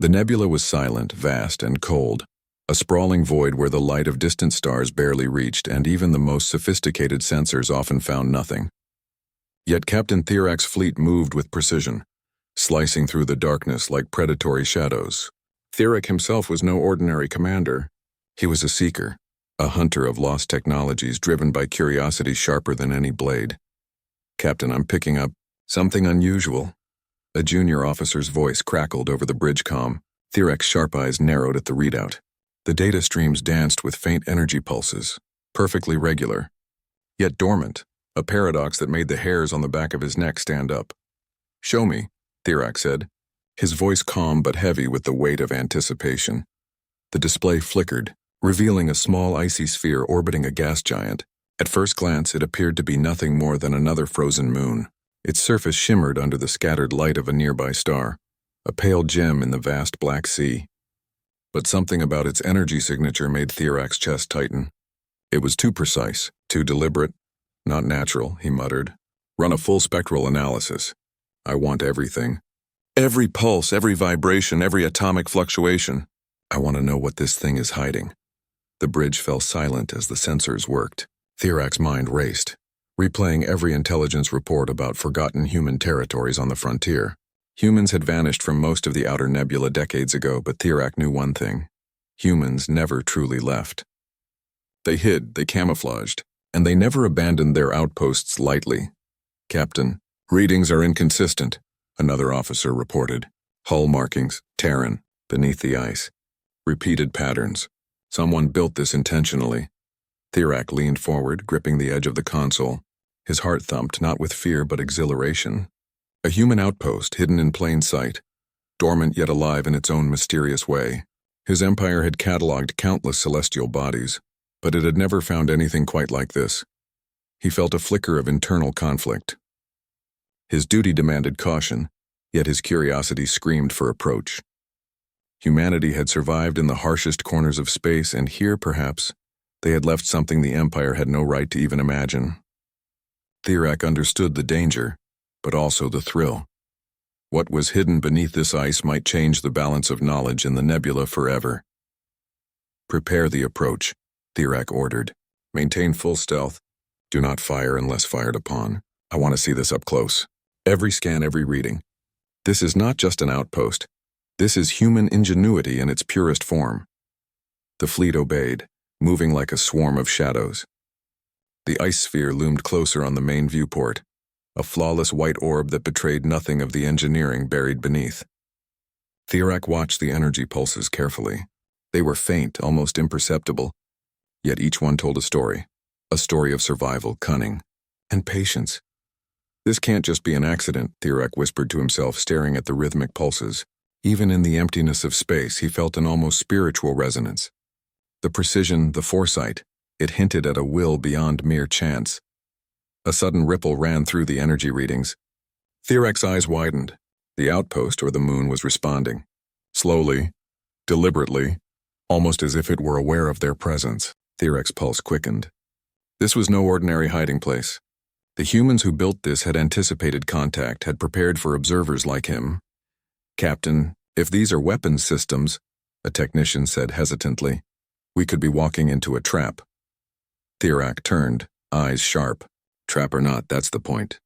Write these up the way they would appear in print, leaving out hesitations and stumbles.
The nebula was silent, vast, and cold, a sprawling void where the light of distant stars barely reached, and even the most sophisticated sensors often found nothing. Yet Captain Thirak's fleet moved with precision, slicing through the darkness like predatory shadows. Thirak himself was no ordinary commander. He was a seeker, a hunter of lost technologies driven by curiosity sharper than any blade. "Captain, I'm picking up something unusual." A junior officer's voice crackled over the bridge comm. Thirak's sharp eyes narrowed at the readout. The data streams danced with faint energy pulses, perfectly regular, yet dormant, a paradox that made the hairs on the back of his neck stand up. "Show me," Thirak said, his voice calm but heavy with the weight of anticipation. The display flickered, revealing a small icy sphere orbiting a gas giant. At first glance, it appeared to be nothing more than another frozen moon. Its surface shimmered under the scattered light of a nearby star, a pale gem in the vast Black Sea. But something about its energy signature made Thirak's chest tighten. It was too precise, too deliberate. "Not natural," he muttered. "Run a full spectral analysis. I want everything. Every pulse, every vibration, every atomic fluctuation. I want to know what this thing is hiding." The bridge fell silent as the sensors worked. Thirak's mind raced, replaying every intelligence report about forgotten human territories on the frontier. Humans had vanished from most of the outer nebula decades ago, but Thirak knew one thing. Humans never truly left. They hid, they camouflaged, and they never abandoned their outposts lightly. "Captain, readings are inconsistent," another officer reported. "Hull markings, Terran, beneath the ice. Repeated patterns. Someone built this intentionally." Thirak leaned forward, gripping the edge of the console. His heart thumped, not with fear but exhilaration. A human outpost hidden in plain sight, dormant yet alive in its own mysterious way. His empire had cataloged countless celestial bodies, but it had never found anything quite like this. He felt a flicker of internal conflict. His duty demanded caution, yet his curiosity screamed for approach. Humanity had survived in the harshest corners of space, and here, perhaps, they had left something the Empire had no right to even imagine. Thirak understood the danger, but also the thrill. What was hidden beneath this ice might change the balance of knowledge in the nebula forever. "Prepare the approach," Thirak ordered. "Maintain full stealth. Do not fire unless fired upon. I want to see this up close. Every scan, every reading. This is not just an outpost. This is human ingenuity in its purest form." The fleet obeyed, moving like a swarm of shadows. The ice sphere loomed closer on the main viewport, a flawless white orb that betrayed nothing of the engineering buried beneath. Thirak watched the energy pulses carefully. They were faint, almost imperceptible, yet each one told a story of survival, cunning, and patience. "This can't just be an accident," Thirak whispered to himself, staring at the rhythmic pulses. Even in the emptiness of space, he felt an almost spiritual resonance. The precision, the foresight, it hinted at a will beyond mere chance. A sudden ripple ran through the energy readings. Thirak's eyes widened. The outpost, or the moon, was responding. Slowly, deliberately, almost as if it were aware of their presence. Thirak's pulse quickened. This was no ordinary hiding place. The humans who built this had anticipated contact, had prepared for observers like him. "Captain, if these are weapons systems," a technician said hesitantly, "we could be walking into a trap." Thirak turned, eyes sharp. "Trap or not, that's the point.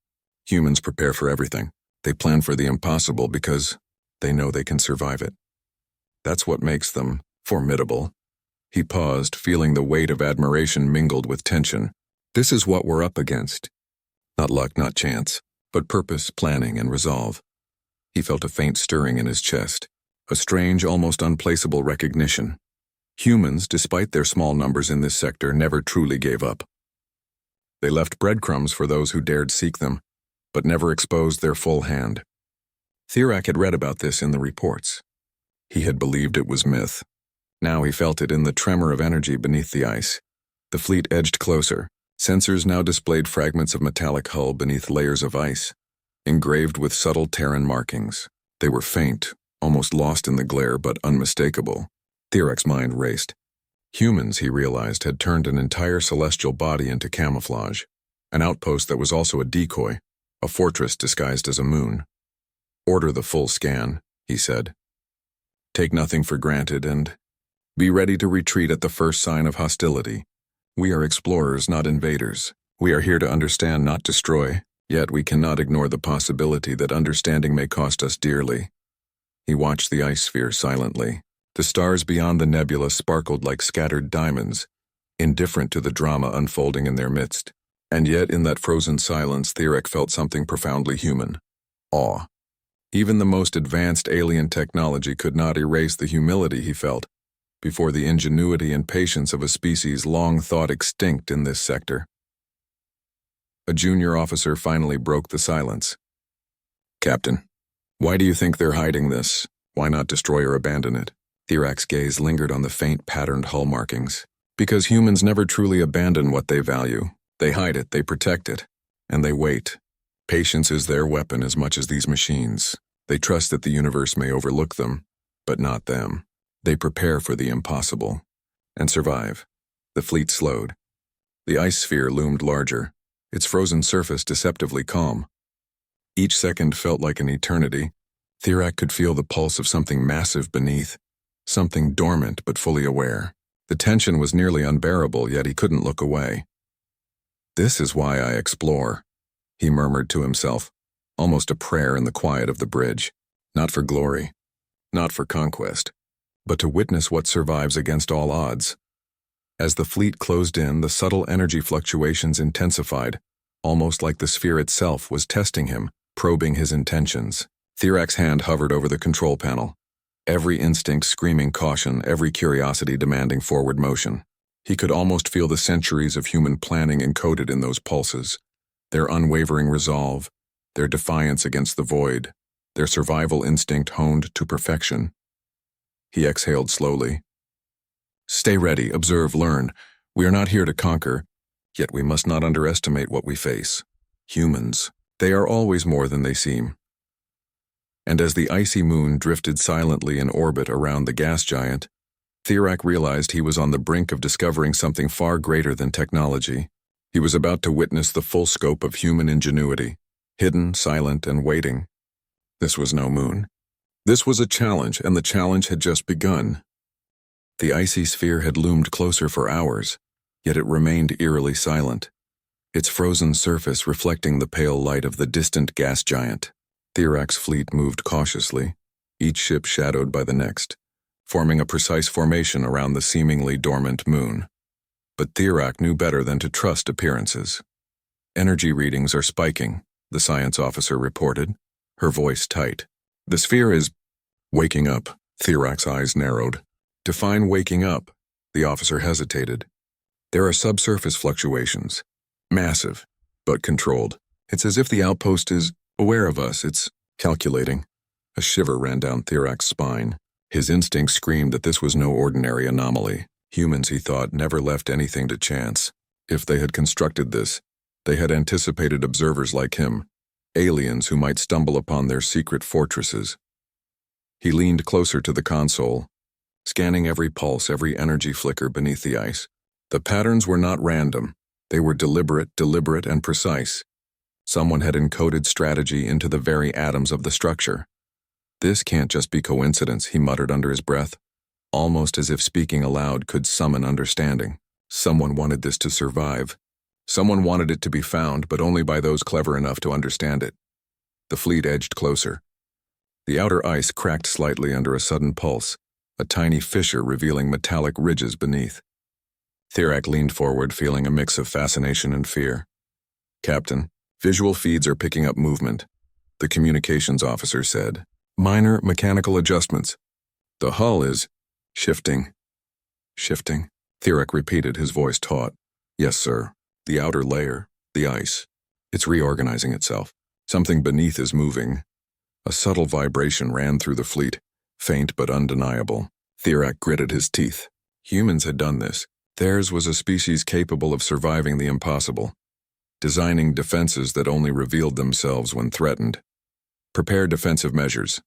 Humans prepare for everything. They plan for the impossible because they know they can survive it. That's what makes them formidable." He paused, feeling the weight of admiration mingled with tension. "This is what we're up against. Not luck, not chance, but purpose, planning, and resolve." He felt a faint stirring in his chest, a strange, almost unplaceable recognition. Humans, despite their small numbers in this sector, never truly gave up. They left breadcrumbs for those who dared seek them, but never exposed their full hand. Thirak had read about this in the reports. He had believed it was myth. Now he felt it in the tremor of energy beneath the ice. The fleet edged closer. Sensors now displayed fragments of metallic hull beneath layers of ice, engraved with subtle Terran markings. They were faint, almost lost in the glare, but unmistakable. Thirak's mind raced. Humans, he realized, had turned an entire celestial body into camouflage, an outpost that was also a decoy, a fortress disguised as a moon. "Order the full scan," he said. Take nothing for granted and be ready to retreat at the first sign of hostility. We are explorers, not invaders. We are here to understand, not destroy, yet we cannot ignore the possibility that understanding may cost us dearly. He watched the ice sphere silently. The stars beyond the nebula sparkled like scattered diamonds, indifferent to the drama unfolding in their midst. And yet, in that frozen silence, Thirek felt something profoundly human: awe. Even the most advanced alien technology could not erase the humility he felt before the ingenuity and patience of a species long thought extinct in this sector. A junior officer finally broke the silence. "Captain, why do you think they're hiding this? Why not destroy or abandon it?" Thirak's gaze lingered on the faint patterned hull markings. "Because humans never truly abandon what they value. They hide it, they protect it, and they wait. Patience is their weapon as much as these machines. They trust that the universe may overlook them, but not them. They prepare for the impossible and survive." The fleet slowed. The ice sphere loomed larger, its frozen surface deceptively calm. Each second felt like an eternity. Thirak could feel the pulse of something massive beneath, something dormant but fully aware. The tension was nearly unbearable, yet he couldn't look away. "This is why I explore," he murmured to himself, almost a prayer in the quiet of the bridge. Not for glory, not for conquest, but to witness what survives against all odds. As the fleet closed in, the subtle energy fluctuations intensified, almost like the sphere itself was testing him, probing his intentions. Thirak's hand hovered over the control panel, every instinct screaming caution, every curiosity demanding forward motion. He could almost feel the centuries of human planning encoded in those pulses, their unwavering resolve, their defiance against the void, their survival instinct honed to perfection. He exhaled slowly. "Stay ready, observe, learn. We are not here to conquer, yet we must not underestimate what we face. Humans, they are always more than they seem." And as the icy moon drifted silently in orbit around the gas giant, Thirak realized he was on the brink of discovering something far greater than technology. He was about to witness the full scope of human ingenuity, hidden, silent, and waiting. This was no moon. This was a challenge, and the challenge had just begun. The icy sphere had loomed closer for hours, yet it remained eerily silent, its frozen surface reflecting the pale light of the distant gas giant. Thirak's fleet moved cautiously, each ship shadowed by the next, forming a precise formation around the seemingly dormant moon. But Thirak knew better than to trust appearances. "Energy readings are spiking," the science officer reported, her voice tight. "The sphere is waking up." Thirak's eyes narrowed. "Define waking up." The officer hesitated. "There are subsurface fluctuations. Massive, but controlled. It's as if the outpost is aware of us. It's calculating." A shiver ran down Thirak's spine. His instinct screamed that this was no ordinary anomaly. Humans, he thought, never left anything to chance. If they had constructed this, they had anticipated observers like him, aliens who might stumble upon their secret fortresses. He leaned closer to the console, scanning every pulse, every energy flicker beneath the ice. The patterns were not random. They were deliberate, and precise. Someone had encoded strategy into the very atoms of the structure. "This can't just be coincidence," he muttered under his breath, almost as if speaking aloud could summon understanding. Someone wanted this to survive. Someone wanted it to be found, but only by those clever enough to understand it. The fleet edged closer. The outer ice cracked slightly under a sudden pulse, a tiny fissure revealing metallic ridges beneath. Thirak leaned forward, feeling a mix of fascination and fear. "Captain, visual feeds are picking up movement," the communications officer said. "Minor mechanical adjustments. The hull is shifting." "Shifting?" Thirak repeated, his voice taut. "Yes, sir. The outer layer, the ice. It's reorganizing itself. Something beneath is moving." A subtle vibration ran through the fleet, faint but undeniable. Thirak gritted his teeth. Humans had done this. Theirs was a species capable of surviving the impossible, designing defenses that only revealed themselves when threatened. "Prepare defensive measures,"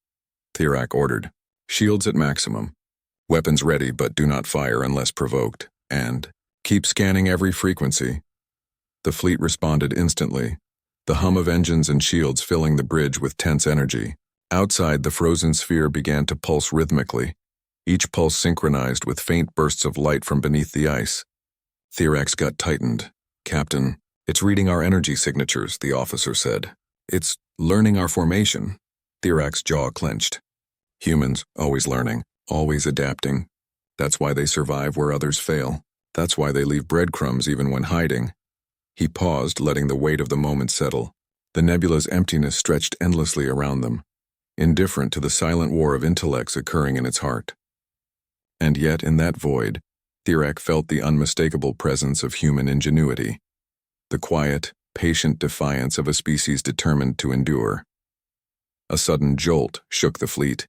Thirak ordered. "Shields at maximum. Weapons ready, but do not fire unless provoked. And keep scanning every frequency." The fleet responded instantly, the hum of engines and shields filling the bridge with tense energy. Outside, the frozen sphere began to pulse rhythmically, each pulse synchronized with faint bursts of light from beneath the ice. Thirax's gut tightened. "Captain, it's reading our energy signatures," the officer said. "It's learning our formation." Thirax's jaw clenched. Humans, always learning, always adapting. That's why they survive where others fail. That's why they leave breadcrumbs even when hiding. He paused, letting the weight of the moment settle. The nebula's emptiness stretched endlessly around them, indifferent to the silent war of intellects occurring in its heart. And yet, in that void, Thirax felt the unmistakable presence of human ingenuity, the quiet, patient defiance of a species determined to endure. A sudden jolt shook the fleet.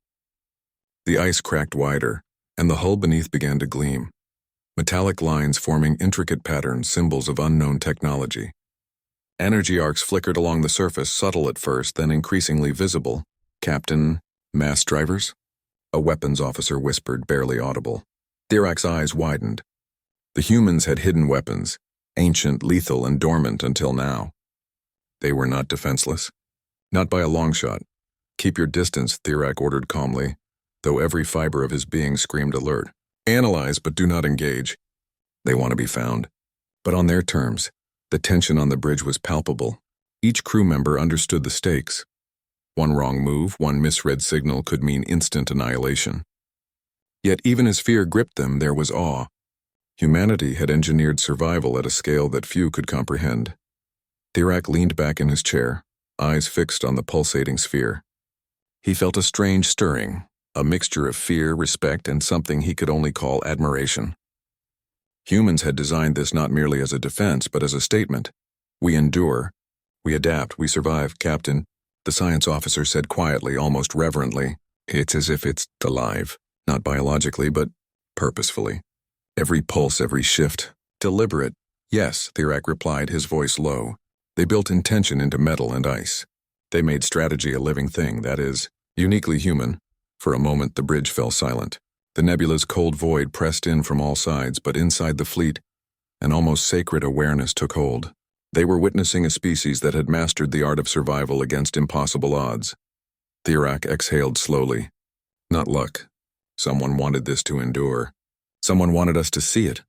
The ice cracked wider, and the hull beneath began to gleam, metallic lines forming intricate patterns, symbols of unknown technology. Energy arcs flickered along the surface, subtle at first, then increasingly visible. "Captain, mass drivers?" A weapons officer whispered, barely audible. Thirax's eyes widened. The humans had hidden weapons, ancient, lethal, and dormant until now. They were not defenseless. Not by a long shot. "Keep your distance," Thirax ordered calmly, though every fiber of his being screamed alert. "Analyze, but do not engage. They want to be found, but on their terms." The tension on the bridge was palpable. Each crew member understood the stakes. One wrong move, one misread signal could mean instant annihilation. Yet even as fear gripped them, there was awe. Humanity had engineered survival at a scale that few could comprehend. Thirax leaned back in his chair, eyes fixed on the pulsating sphere. He felt a strange stirring, a mixture of fear, respect, and something he could only call admiration. Humans had designed this not merely as a defense, but as a statement. "We endure. We adapt. We survive, Captain," the science officer said quietly, almost reverently. "It's as if it's alive, not biologically, but purposefully. Every pulse, every shift. Deliberate." "Yes," Thirax replied, his voice low. "They built intention into metal and ice. They made strategy a living thing, that is, uniquely human." For a moment, the bridge fell silent. The nebula's cold void pressed in from all sides, but inside the fleet, an almost sacred awareness took hold. They were witnessing a species that had mastered the art of survival against impossible odds. Thirax exhaled slowly. "Not luck. Someone wanted this to endure. Someone wanted us to see it,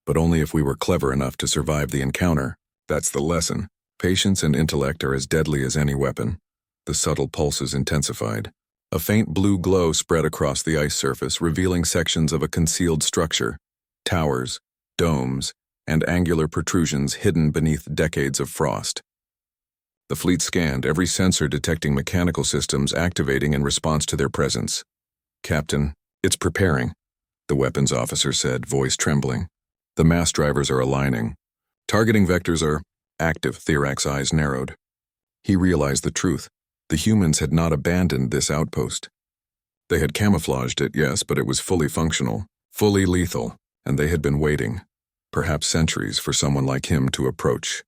but only if we were clever enough to survive the encounter. That's the lesson. Patience and intellect are as deadly as any weapon." The subtle pulses intensified. A faint blue glow spread across the ice surface, revealing sections of a concealed structure, towers, domes, and angular protrusions hidden beneath decades of frost. The fleet scanned, every sensor detecting mechanical systems activating in response to their presence. "Captain, it's preparing," the weapons officer said, voice trembling. "The mass drivers are aligning. Targeting vectors are active." Thirax's eyes narrowed. He realized the truth. The humans had not abandoned this outpost. They had camouflaged it, yes, but it was fully functional, fully lethal, and they had been waiting, perhaps centuries, for someone like him to approach.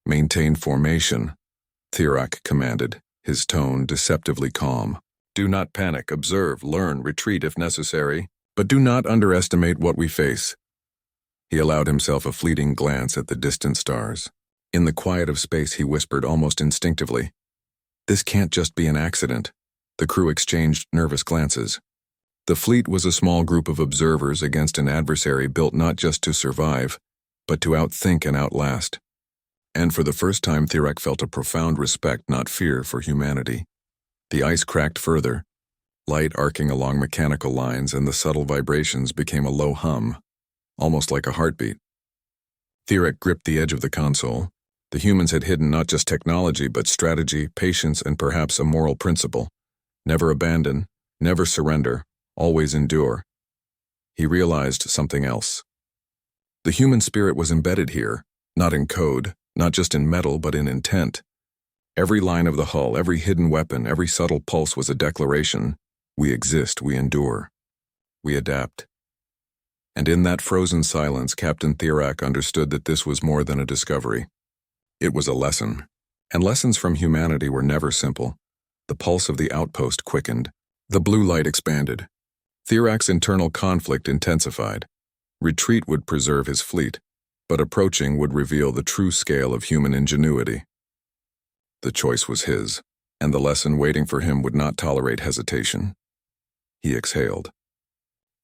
"Maintain formation," Thirax commanded, his tone deceptively calm. "Do not panic, observe, learn, retreat if necessary, but do not underestimate what we face." He allowed himself a fleeting glance at the distant stars. In the quiet of space, he whispered almost instinctively, "This can't just be an accident." The crew exchanged nervous glances. The fleet was a small group of observers against an adversary built not just to survive, but to outthink and outlast. And for the first time, Thirax felt a profound respect, not fear, for humanity. The ice cracked further, light arcing along mechanical lines, and the subtle vibrations became a low hum, almost like a heartbeat. Thirax gripped the edge of the console. The humans had hidden not just technology, but strategy, patience, and perhaps a moral principle. Never abandon, never surrender, always endure. He realized something else. The human spirit was embedded here, not in code, not just in metal, but in intent. Every line of the hull, every hidden weapon, every subtle pulse was a declaration. We exist, we endure, we adapt. And in that frozen silence, Captain Thirax understood that this was more than a discovery. It was a lesson, and lessons from humanity were never simple. The pulse of the outpost quickened. The blue light expanded. Thirax's internal conflict intensified. Retreat would preserve his fleet, but approaching would reveal the true scale of human ingenuity. The choice was his. and the lesson waiting for him would not tolerate hesitation. He exhaled.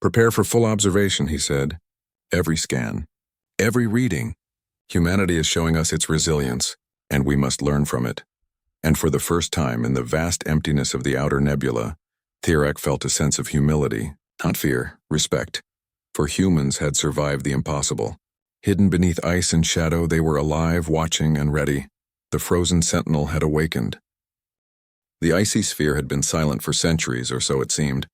"Prepare for full observation," he said. "Every scan, every reading. Humanity is showing us its resilience, and we must learn from it." And for the first time in the vast emptiness of the outer nebula, Thirak felt a sense of humility, not fear, respect. For humans had survived the impossible. Hidden beneath ice and shadow, they were alive, watching, and ready. The frozen sentinel had awakened. The icy sphere had been silent for centuries, or so it seemed.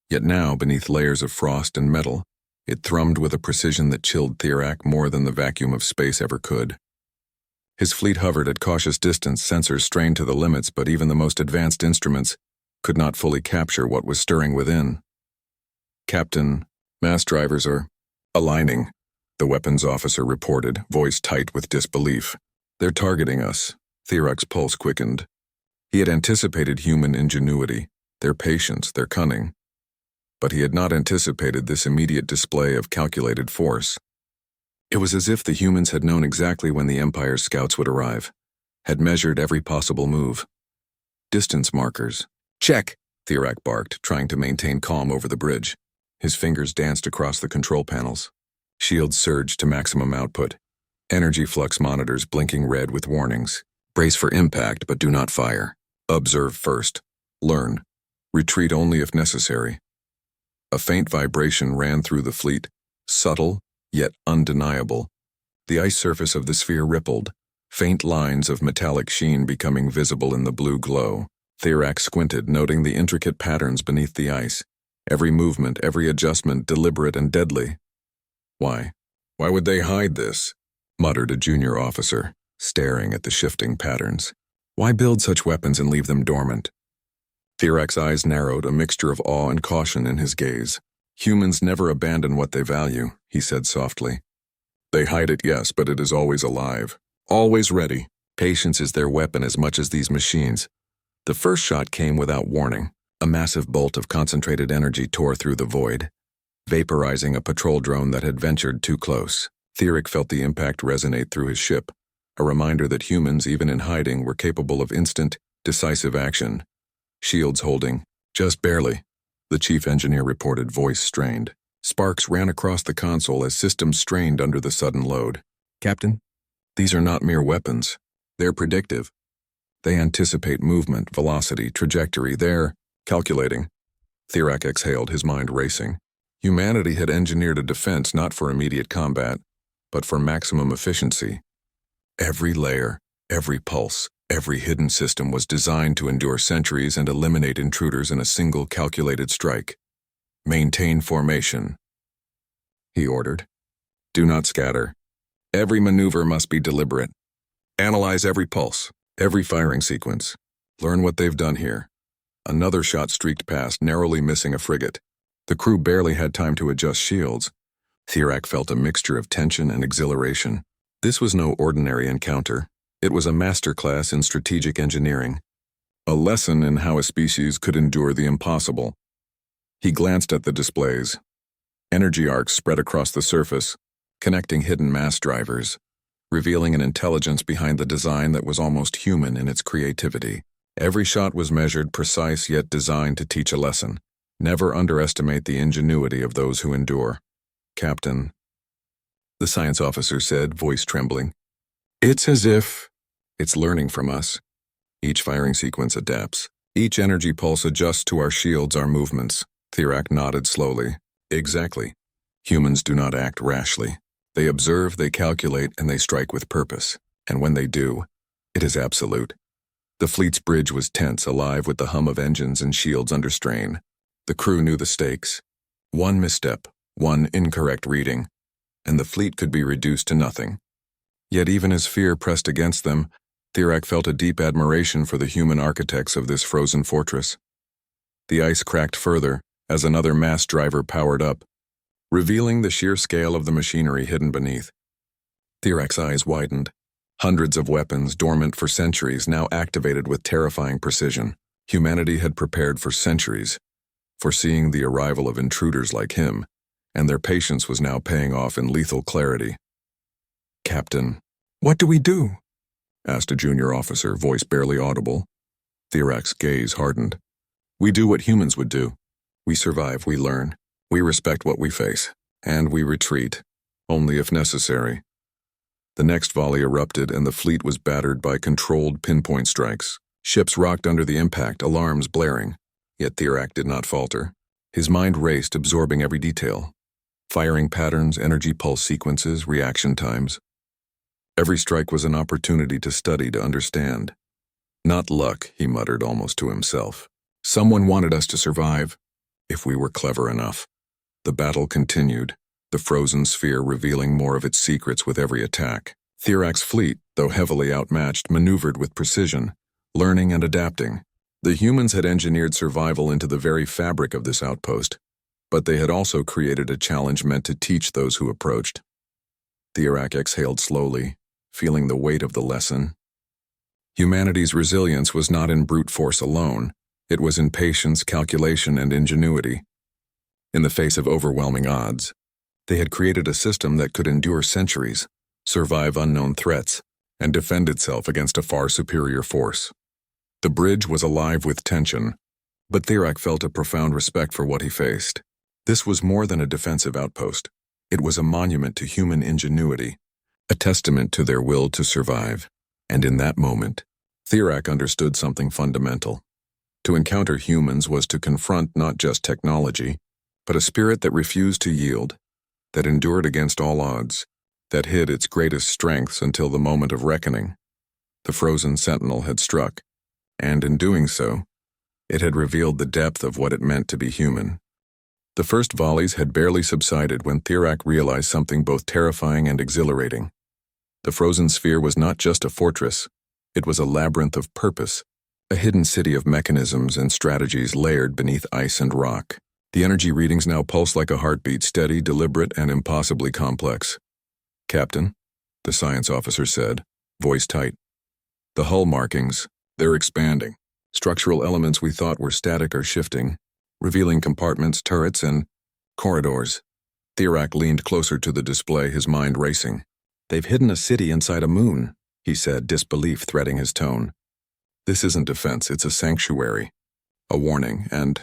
Yet now, beneath layers of frost and metal, it thrummed with a precision that chilled Thirak more than the vacuum of space ever could. His fleet hovered at cautious distance, sensors strained to the limits, but even the most advanced instruments could not fully capture what was stirring within. "Captain, mass drivers are aligning," the weapons officer reported, voice tight with disbelief. "They're targeting us." Thirak's pulse quickened. He had anticipated human ingenuity, their patience, their cunning. But he had not anticipated this immediate display of calculated force. It was as if the humans had known exactly when the Empire's scouts would arrive, had measured every possible move. Distance markers. "Check," Thirak barked, trying to maintain calm over the bridge. His fingers danced across the control panels. Shields surged to maximum output. Energy flux monitors blinking red with warnings. "Brace for impact, but do not fire. Observe first. Learn. Retreat only if necessary." A faint vibration ran through the fleet, subtle, yet undeniable. The ice surface of the sphere rippled, faint lines of metallic sheen becoming visible in the blue glow. Thirak squinted, noting the intricate patterns beneath the ice. Every movement, every adjustment deliberate and deadly. "Why? Why would they hide this?" muttered a junior officer, staring at the shifting patterns. "Why build such weapons and leave them dormant?" Thirak's eyes narrowed, a mixture of awe and caution in his gaze. "Humans never abandon what they value," he said softly. "They hide it, yes, but it is always alive. Always ready. Patience is their weapon as much as these machines." The first shot came without warning. A massive bolt of concentrated energy tore through the void, vaporizing a patrol drone that had ventured too close. Thirak felt the impact resonate through his ship, a reminder that humans, even in hiding, were capable of instant, decisive action. "Shields holding. Just barely," the chief engineer reported, voice strained. Sparks ran across the console as systems strained under the sudden load. "Captain, these are not mere weapons. They're predictive. They anticipate movement, velocity, trajectory. They're calculating." Thirak exhaled, his mind racing. Humanity had engineered a defense not for immediate combat, but for maximum efficiency. Every layer, every pulse, every hidden system was designed to endure centuries and eliminate intruders in a single calculated strike. "Maintain formation," he ordered. "Do not scatter. Every maneuver must be deliberate. Analyze every pulse, every firing sequence. Learn what they've done here." Another shot streaked past, narrowly missing a frigate. The crew barely had time to adjust shields. Thirak felt a mixture of tension and exhilaration. This was no ordinary encounter. It was a masterclass in strategic engineering, a lesson in how a species could endure the impossible. He glanced at the displays. Energy arcs spread across the surface, connecting hidden mass drivers, revealing an intelligence behind the design that was almost human in its creativity. Every shot was measured, precise yet designed to teach a lesson. Never underestimate the ingenuity of those who endure. "Captain," the science officer said, voice trembling. "It's as if it's learning from us. Each firing sequence adapts. Each energy pulse adjusts to our shields, our movements." Thirak nodded slowly. "Exactly. Humans do not act rashly. They observe, they calculate, and they strike with purpose. And when they do, it is absolute." The fleet's bridge was tense, alive with the hum of engines and shields under strain. The crew knew the stakes. One misstep, one incorrect reading, and the fleet could be reduced to nothing. Yet even as fear pressed against them, Thirak felt a deep admiration for the human architects of this frozen fortress. The ice cracked further as another mass driver powered up, revealing the sheer scale of the machinery hidden beneath. Thirak's eyes widened. Hundreds of weapons, dormant for centuries, now activated with terrifying precision. Humanity had prepared for centuries, foreseeing the arrival of intruders like him, and their patience was now paying off in lethal clarity. "Captain, what do we do?" asked a junior officer, voice barely audible. Thirak's gaze hardened. We do what humans would do. We survive, we learn, we respect what we face, and we retreat, only if necessary. The next volley erupted and the fleet was battered by controlled pinpoint strikes. Ships rocked under the impact, alarms blaring. Yet Thirak did not falter. His mind raced, absorbing every detail. Firing patterns, energy pulse sequences, reaction times. Every strike was an opportunity to study, to understand. Not luck, he muttered almost to himself. Someone wanted us to survive, if we were clever enough. The battle continued, the frozen sphere revealing more of its secrets with every attack. Thirak's fleet, though heavily outmatched, maneuvered with precision, learning and adapting. The humans had engineered survival into the very fabric of this outpost, but they had also created a challenge meant to teach those who approached. Thirak exhaled slowly, feeling the weight of the lesson. Humanity's resilience was not in brute force alone, it was in patience, calculation, and ingenuity. In the face of overwhelming odds, they had created a system that could endure centuries, survive unknown threats, and defend itself against a far superior force. The bridge was alive with tension, but Thirak felt a profound respect for what he faced. This was more than a defensive outpost. It was a monument to human ingenuity, a testament to their will to survive. And in that moment, Thirak understood something fundamental. To encounter humans was to confront not just technology, but a spirit that refused to yield, that endured against all odds, that hid its greatest strengths until the moment of reckoning. The frozen sentinel had struck, and in doing so, it had revealed the depth of what it meant to be human. The first volleys had barely subsided when Thirak realized something both terrifying and exhilarating. The frozen sphere was not just a fortress, it was a labyrinth of purpose, a hidden city of mechanisms and strategies layered beneath ice and rock. The energy readings now pulsed like a heartbeat, steady, deliberate, and impossibly complex. "Captain," the science officer said, voice tight. "The hull markings, they're expanding. Structural elements we thought were static are shifting, revealing compartments, turrets, and corridors." Thirak leaned closer to the display, his mind racing. "They've hidden a city inside a moon," he said, disbelief threading his tone. "This isn't defense, it's a sanctuary. A warning and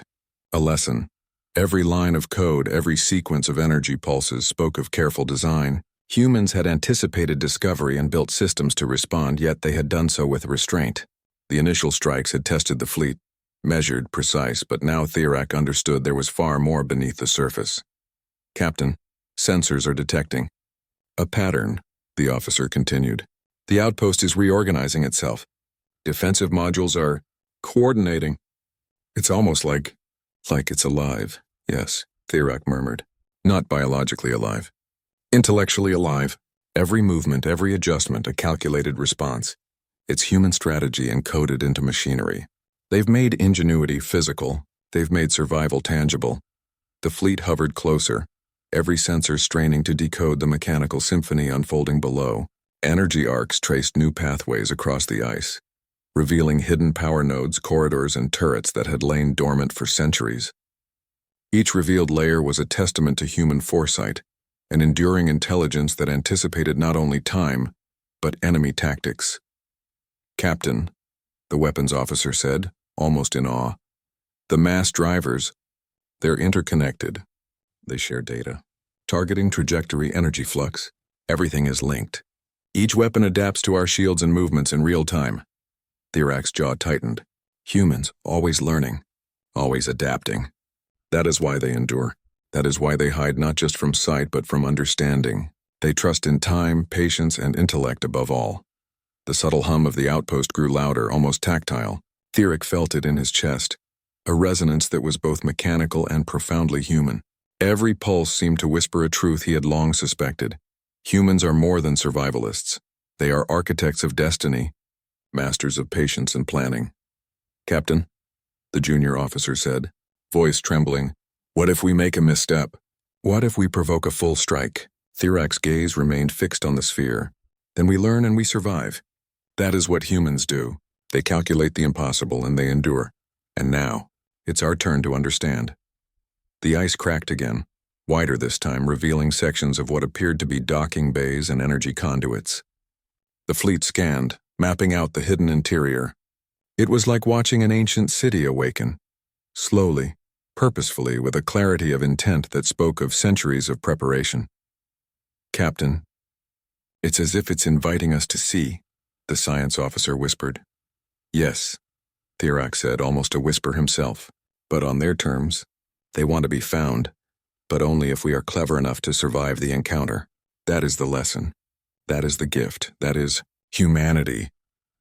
a lesson." Every line of code, every sequence of energy pulses spoke of careful design. Humans had anticipated discovery and built systems to respond, yet they had done so with restraint. The initial strikes had tested the fleet, measured, precise, but now Thirak understood there was far more beneath the surface. "Captain, sensors are detecting a pattern," the officer continued. "The outpost is reorganizing itself. Defensive modules are coordinating. It's almost like it's alive." "Yes," Thirak murmured. "Not biologically alive. Intellectually alive. Every movement, every adjustment, a calculated response. It's human strategy encoded into machinery. They've made ingenuity physical. They've made survival tangible." The fleet hovered closer, every sensor straining to decode the mechanical symphony unfolding below. Energy arcs traced new pathways across the ice, revealing hidden power nodes, corridors, and turrets that had lain dormant for centuries. Each revealed layer was a testament to human foresight, an enduring intelligence that anticipated not only time, but enemy tactics. "Captain," the weapons officer said, almost in awe. "The mass drivers, they're interconnected. They share data. Targeting, trajectory, energy flux. Everything is linked. Each weapon adapts to our shields and movements in real time." Thirak's jaw tightened. Humans, always learning, always adapting. That is why they endure. That is why they hide not just from sight but from understanding. They trust in time, patience, and intellect above all. The subtle hum of the outpost grew louder, almost tactile. Thirak felt it in his chest, a resonance that was both mechanical and profoundly human. Every pulse seemed to whisper a truth he had long suspected. Humans are more than survivalists. They are architects of destiny, masters of patience and planning. "Captain," the junior officer said, voice trembling, "what if we make a misstep? What if we provoke a full strike?" Thirak's gaze remained fixed on the sphere. "Then we learn and we survive. That is what humans do. They calculate the impossible and they endure. And now, it's our turn to understand." The ice cracked again, wider this time, revealing sections of what appeared to be docking bays and energy conduits. The fleet scanned, mapping out the hidden interior. It was like watching an ancient city awaken, slowly, purposefully, with a clarity of intent that spoke of centuries of preparation. "Captain, it's as if it's inviting us to see," the science officer whispered. "Yes," Thirak said, almost a whisper himself. "But on their terms. They want to be found, but only if we are clever enough to survive the encounter. That is the lesson. That is the gift. That is humanity."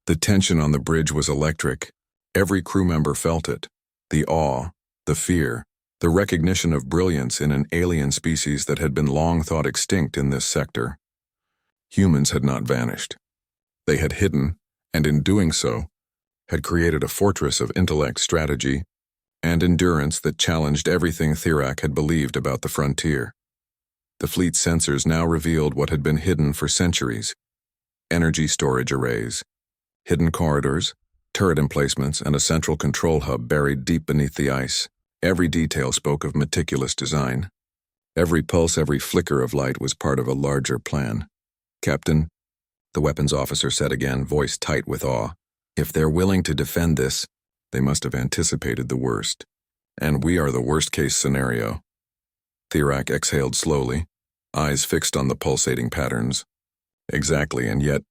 The tension on the bridge was electric. Every crew member felt it. The awe, the fear, the recognition of brilliance in an alien species that had been long thought extinct in this sector. Humans had not vanished. They had hidden, and in doing so, had created a fortress of intellect, strategy, and endurance that challenged everything Thirak had believed about the frontier. The fleet's sensors now revealed what had been hidden for centuries: energy storage arrays, hidden corridors, turret emplacements, and a central control hub buried deep beneath the ice. Every detail spoke of meticulous design. Every pulse, every flicker of light was part of a larger plan. "Captain," the weapons officer said again, voice tight with awe, "if they're willing to defend this, they must have anticipated the worst. And we are the worst-case scenario." Thirak exhaled slowly, eyes fixed on the pulsating patterns. "Exactly, and yet,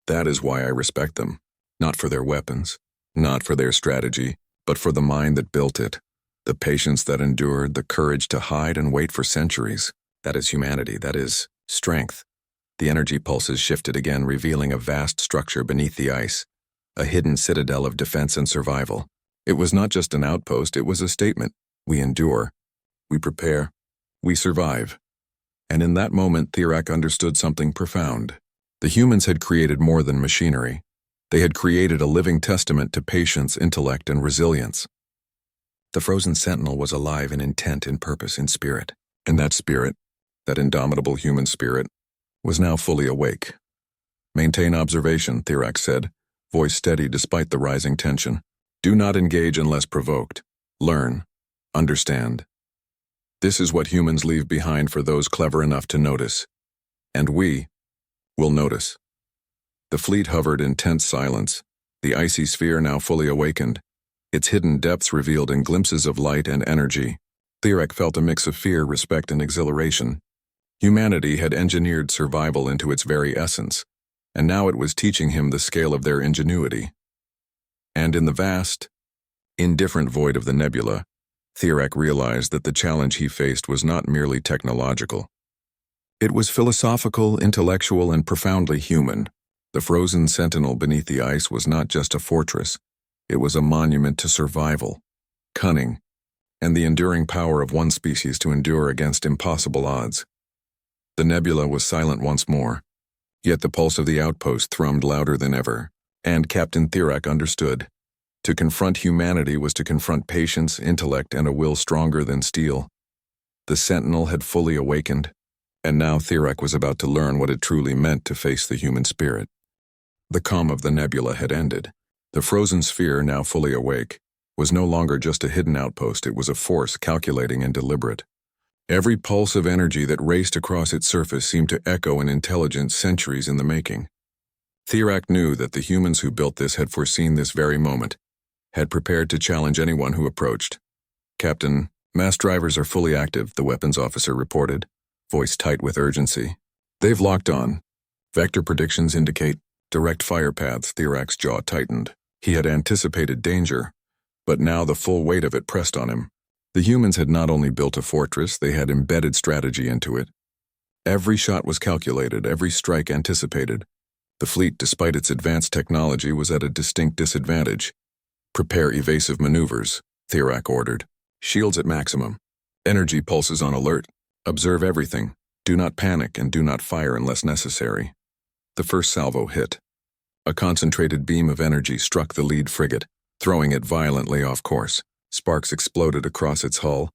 that is why I respect them. Not for their weapons, not for their strategy, but for the mind that built it, the patience that endured, the courage to hide and wait for centuries. That is humanity, that is strength." The energy pulses shifted again, revealing a vast structure beneath the ice, a hidden citadel of defense and survival. It was not just an outpost, it was a statement. We endure, we prepare, we survive. And in that moment, Thirak understood something profound. The humans had created more than machinery. They had created a living testament to patience, intellect, and resilience. The frozen sentinel was alive in intent, in purpose, in spirit. And that spirit, that indomitable human spirit, was now fully awake. "Maintain observation," Thirak said, voice steady despite the rising tension. "Do not engage unless provoked. Learn. Understand. This is what humans leave behind for those clever enough to notice. And we will notice." The fleet hovered in tense silence, the icy sphere now fully awakened, its hidden depths revealed in glimpses of light and energy. Thirak felt a mix of fear, respect, and exhilaration. Humanity had engineered survival into its very essence, and now it was teaching him the scale of their ingenuity. And in the vast, indifferent void of the nebula, Thirak realized that the challenge he faced was not merely technological. It was philosophical, intellectual, and profoundly human. The frozen sentinel beneath the ice was not just a fortress. It was a monument to survival, cunning, and the enduring power of one species to endure against impossible odds. The nebula was silent once more, yet the pulse of the outpost thrummed louder than ever, and Captain Thirak understood. To confront humanity was to confront patience, intellect, and a will stronger than steel. The sentinel had fully awakened, and now Thirak was about to learn what it truly meant to face the human spirit. The calm of the nebula had ended. The frozen sphere, now fully awake, was no longer just a hidden outpost, it was a force calculating and deliberate. Every pulse of energy that raced across its surface seemed to echo an intelligence centuries in the making. Thirak knew that the humans who built this had foreseen this very moment, had prepared to challenge anyone who approached. "Captain, mass drivers are fully active," the weapons officer reported, voice tight with urgency. "They've locked on. Vector predictions indicate direct fire paths." Thirak's jaw tightened. He had anticipated danger, but now the full weight of it pressed on him. The humans had not only built a fortress, they had embedded strategy into it. Every shot was calculated, every strike anticipated. The fleet, despite its advanced technology, was at a distinct disadvantage. "Prepare evasive maneuvers," Thirak ordered. "Shields at maximum. Energy pulses on alert. Observe everything. Do not panic and do not fire unless necessary." The first salvo hit. A concentrated beam of energy struck the lead frigate, throwing it violently off course. Sparks exploded across its hull,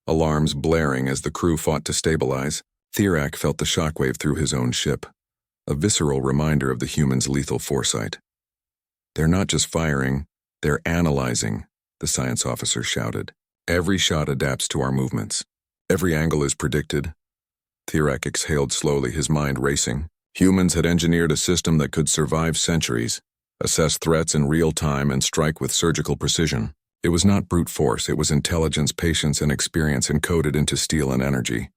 alarms blaring as the crew fought to stabilize. Thirak felt the shockwave through his own ship, a visceral reminder of the humans' lethal foresight. "They're not just firing, they're analyzing," the science officer shouted. "Every shot adapts to our movements. Every angle is predicted." Thirak exhaled slowly, his mind racing. Humans had engineered a system that could survive centuries, assess threats in real time, and strike with surgical precision. It was not brute force, it was intelligence, patience, and experience encoded into steel and energy.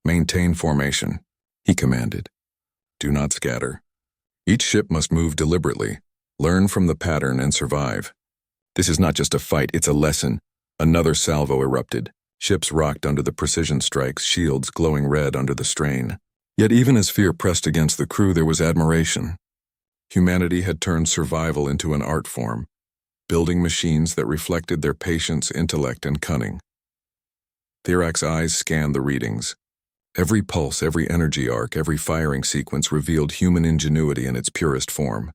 Maintain formation, he commanded. Do not scatter. Each ship must move deliberately, learn from the pattern, and survive. This is not just a fight, it's a lesson. Another salvo erupted. Ships rocked under the precision strikes, shields glowing red under the strain. Yet even as fear pressed against the crew, there was admiration. Humanity had turned survival into an art form, building machines that reflected their patience, intellect, and cunning. Thirak's eyes scanned the readings. Every pulse, every energy arc, every firing sequence revealed human ingenuity in its purest form.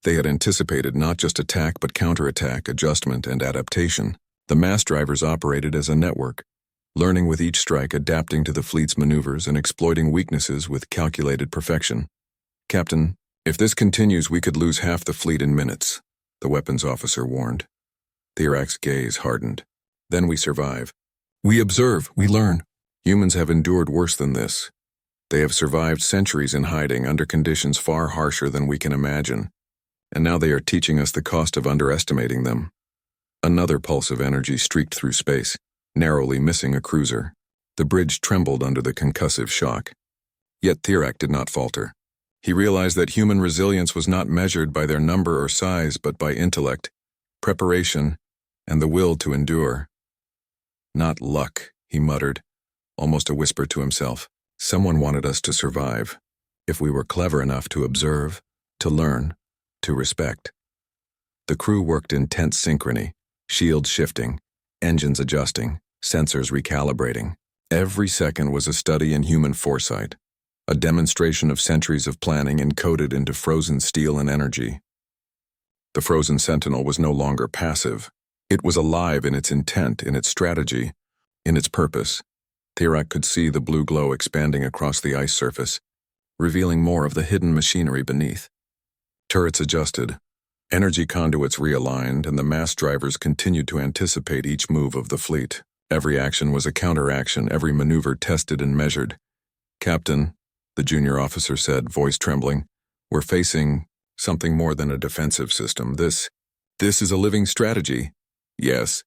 They had anticipated not just attack but counterattack, adjustment, and adaptation. The mass drivers operated as a network, learning with each strike, adapting to the fleet's maneuvers, and exploiting weaknesses with calculated perfection. Captain, if this continues, we could lose half the fleet in minutes, the weapons officer warned. Thirak's gaze hardened. Then we survive. We observe, we learn. Humans have endured worse than this. They have survived centuries in hiding under conditions far harsher than we can imagine. And now they are teaching us the cost of underestimating them. Another pulse of energy streaked through space, narrowly missing a cruiser. The bridge trembled under the concussive shock. Yet Thirak did not falter. He realized that human resilience was not measured by their number or size, but by intellect, preparation, and the will to endure. Not luck, he muttered, almost a whisper to himself. Someone wanted us to survive, if we were clever enough to observe, to learn, to respect. The crew worked in tense synchrony, shields shifting, engines adjusting, sensors recalibrating. Every second was a study in human foresight, a demonstration of centuries of planning encoded into frozen steel and energy. The frozen sentinel was no longer passive. It was alive in its intent, in its strategy, in its purpose. Thirak could see the blue glow expanding across the ice surface, revealing more of the hidden machinery beneath. Turrets adjusted, energy conduits realigned, and the mass drivers continued to anticipate each move of the fleet. Every action was a counteraction, every maneuver tested and measured. Captain, the junior officer said, voice trembling, we're facing something more than a defensive system. This is a living strategy. Yes,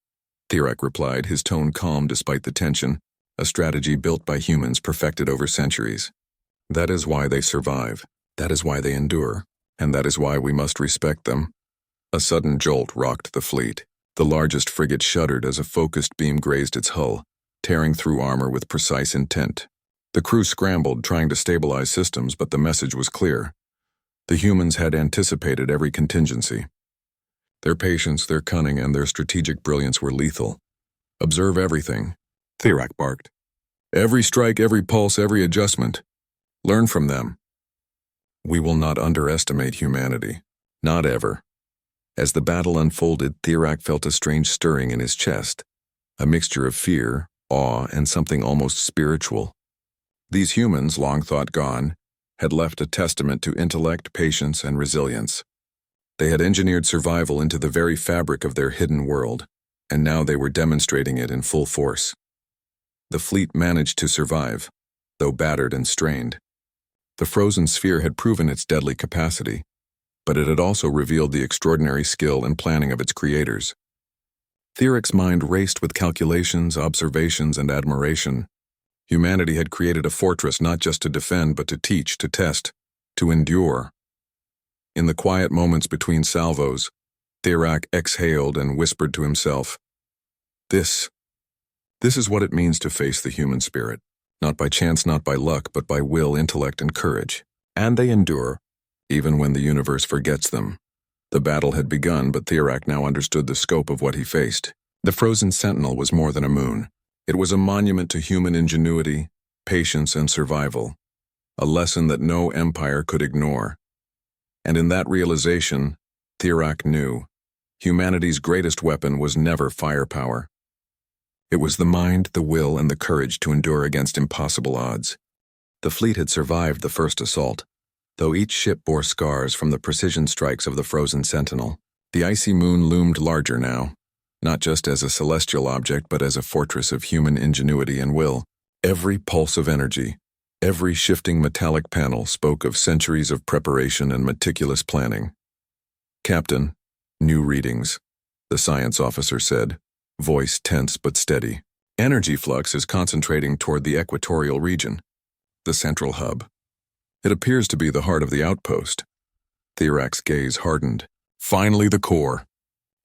Thirak replied, his tone calm despite the tension. A strategy built by humans, perfected over centuries. That is why they survive. That is why they endure. And that is why we must respect them. A sudden jolt rocked the fleet. The largest frigate shuddered as a focused beam grazed its hull, tearing through armor with precise intent. The crew scrambled, trying to stabilize systems, but the message was clear. The humans had anticipated every contingency. Their patience, their cunning, and their strategic brilliance were lethal. Observe everything, Thirak barked. Every strike, every pulse, every adjustment. Learn from them. We will not underestimate humanity. Not ever. As the battle unfolded, Thirak felt a strange stirring in his chest, a mixture of fear, awe, and something almost spiritual. These humans, long thought gone, had left a testament to intellect, patience, and resilience. They had engineered survival into the very fabric of their hidden world, and now they were demonstrating it in full force. The fleet managed to survive, though battered and strained. The frozen sphere had proven its deadly capacity, but it had also revealed the extraordinary skill and planning of its creators. Thirak's mind raced with calculations, observations, and admiration. Humanity had created a fortress not just to defend, but to teach, to test, to endure. In the quiet moments between salvos, Thirak exhaled and whispered to himself, This is what it means to face the human spirit. Not by chance, not by luck, but by will, intellect, and courage. And they endure, even when the universe forgets them. The battle had begun, but Thirak now understood the scope of what he faced. The frozen sentinel was more than a moon. It was a monument to human ingenuity, patience, and survival. A lesson that no empire could ignore. And in that realization, Thirak knew, humanity's greatest weapon was never firepower. It was the mind, the will, and the courage to endure against impossible odds. The fleet had survived the first assault, though each ship bore scars from the precision strikes of the frozen sentinel. The icy moon loomed larger now, not just as a celestial object, but as a fortress of human ingenuity and will. Every pulse of energy, every shifting metallic panel spoke of centuries of preparation and meticulous planning. "Captain, new readings," the science officer said, voice tense but steady. "Energy flux is concentrating toward the equatorial region, the central hub. It appears to be the heart of the outpost." Thirak's gaze hardened. "Finally the core.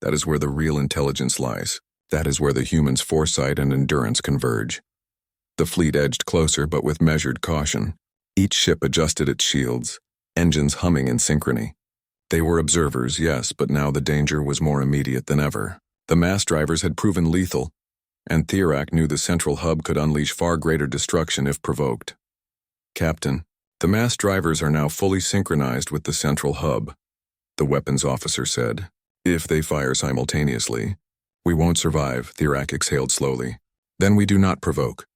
That is where the real intelligence lies. That is where the human's foresight and endurance converge." The fleet edged closer, but with measured caution. Each ship adjusted its shields, engines humming in synchrony. They were observers, yes, but now the danger was more immediate than ever. The mass drivers had proven lethal, and Thirak knew the central hub could unleash far greater destruction if provoked. "Captain, the mass drivers are now fully synchronized with the central hub," the weapons officer said. "If they fire simultaneously, we won't survive," Thirak exhaled slowly. "Then we do not provoke.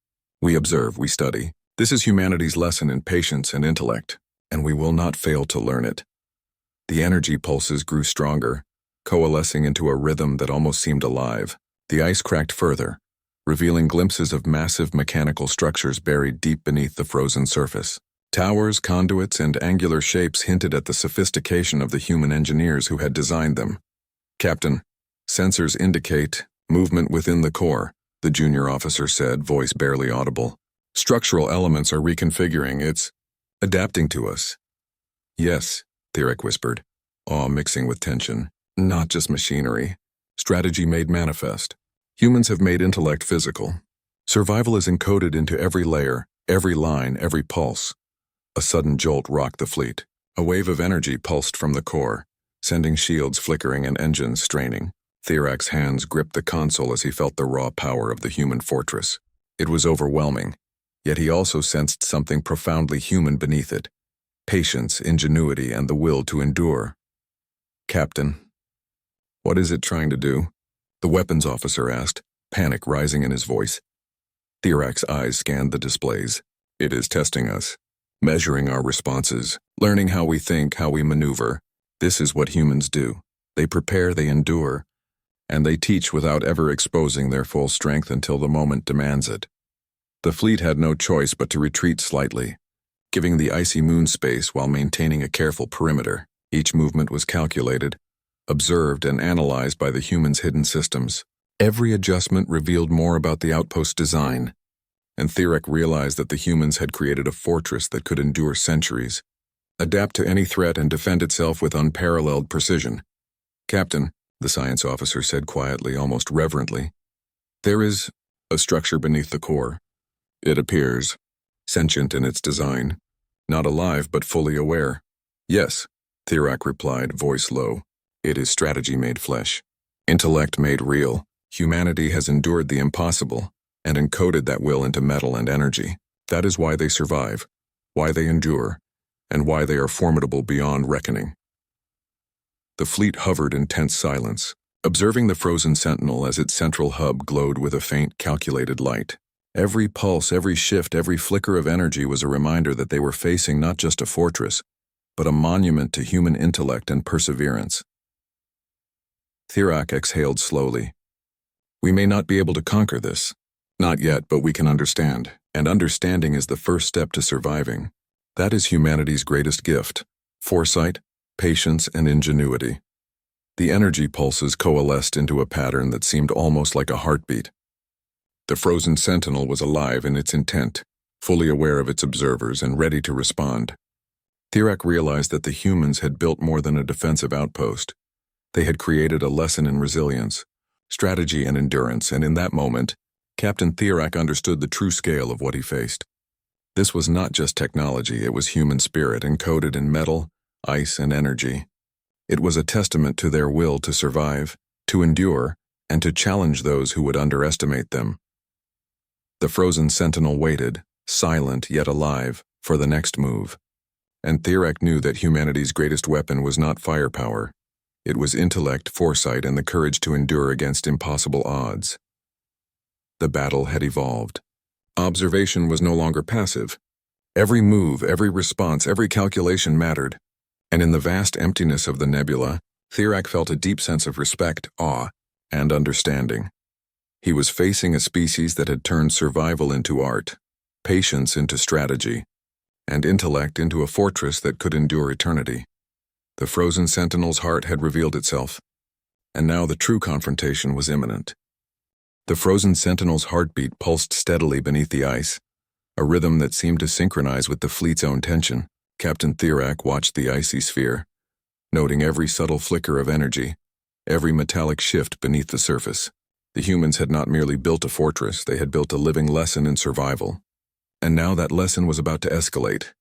We observe, we study. This is humanity's lesson in patience and intellect, and we will not fail to learn it." The energy pulses grew stronger, coalescing into a rhythm that almost seemed alive. The ice cracked further, revealing glimpses of massive mechanical structures buried deep beneath the frozen surface. Towers, conduits, and angular shapes hinted at the sophistication of the human engineers who had designed them. "Captain, sensors indicate movement within the core," the junior officer said, voice barely audible. "Structural elements are reconfiguring. It's adapting to us." "Yes," Thirak whispered, awe mixing with tension. "Not just machinery. Strategy made manifest. Humans have made intellect physical. Survival is encoded into every layer, every line, every pulse." A sudden jolt rocked the fleet. A wave of energy pulsed from the core, sending shields flickering and engines straining. Thirak's hands gripped the console as he felt the raw power of the human fortress. It was overwhelming, yet he also sensed something profoundly human beneath it: patience, ingenuity, and the will to endure. "Captain, what is it trying to do?" the weapons officer asked, panic rising in his voice. Thirak's eyes scanned the displays. "It is testing us, measuring our responses, learning how we think, how we maneuver. This is what humans do. They prepare, they endure, and they teach without ever exposing their full strength until the moment demands it." The fleet had no choice but to retreat slightly, giving the icy moon space while maintaining a careful perimeter. Each movement was calculated, observed, and analyzed by the humans' hidden systems. Every adjustment revealed more about the outpost's design, and Thirak realized that the humans had created a fortress that could endure centuries, adapt to any threat, and defend itself with unparalleled precision. "Captain," the science officer said quietly, almost reverently, "there is a structure beneath the core. It appears sentient in its design, not alive but fully aware." "Yes," Thirak replied, voice low. "It is strategy made flesh, intellect made real. Humanity has endured the impossible and encoded that will into metal and energy. That is why they survive, why they endure, and why they are formidable beyond reckoning." The fleet hovered in tense silence, observing the frozen sentinel as its central hub glowed with a faint, calculated light. Every pulse, every shift, every flicker of energy was a reminder that they were facing not just a fortress, but a monument to human intellect and perseverance. Thirak exhaled slowly. "We may not be able to conquer this. Not yet, but we can understand. And understanding is the first step to surviving. That is humanity's greatest gift: foresight, patience, and ingenuity." The energy pulses coalesced into a pattern that seemed almost like a heartbeat. The frozen sentinel was alive in its intent, fully aware of its observers and ready to respond. Thirak realized that the humans had built more than a defensive outpost. They had created a lesson in resilience, strategy, and endurance, and in that moment, Captain Thirak understood the true scale of what he faced. This was not just technology, it was human spirit encoded in metal, ice, and energy. It was a testament to their will to survive, to endure, and to challenge those who would underestimate them. The frozen sentinel waited, silent yet alive, for the next move. And Thirak knew that humanity's greatest weapon was not firepower. It was intellect, foresight, and the courage to endure against impossible odds. The battle had evolved. Observation was no longer passive. Every move, every response, every calculation mattered. And in the vast emptiness of the nebula, Thirak felt a deep sense of respect, awe, and understanding. He was facing a species that had turned survival into art, patience into strategy, and intellect into a fortress that could endure eternity. The frozen sentinel's heart had revealed itself, and now the true confrontation was imminent. The frozen sentinel's heartbeat pulsed steadily beneath the ice, a rhythm that seemed to synchronize with the fleet's own tension. Captain Thirak watched the icy sphere, noting every subtle flicker of energy, every metallic shift beneath the surface. The humans had not merely built a fortress, they had built a living lesson in survival. And now that lesson was about to escalate.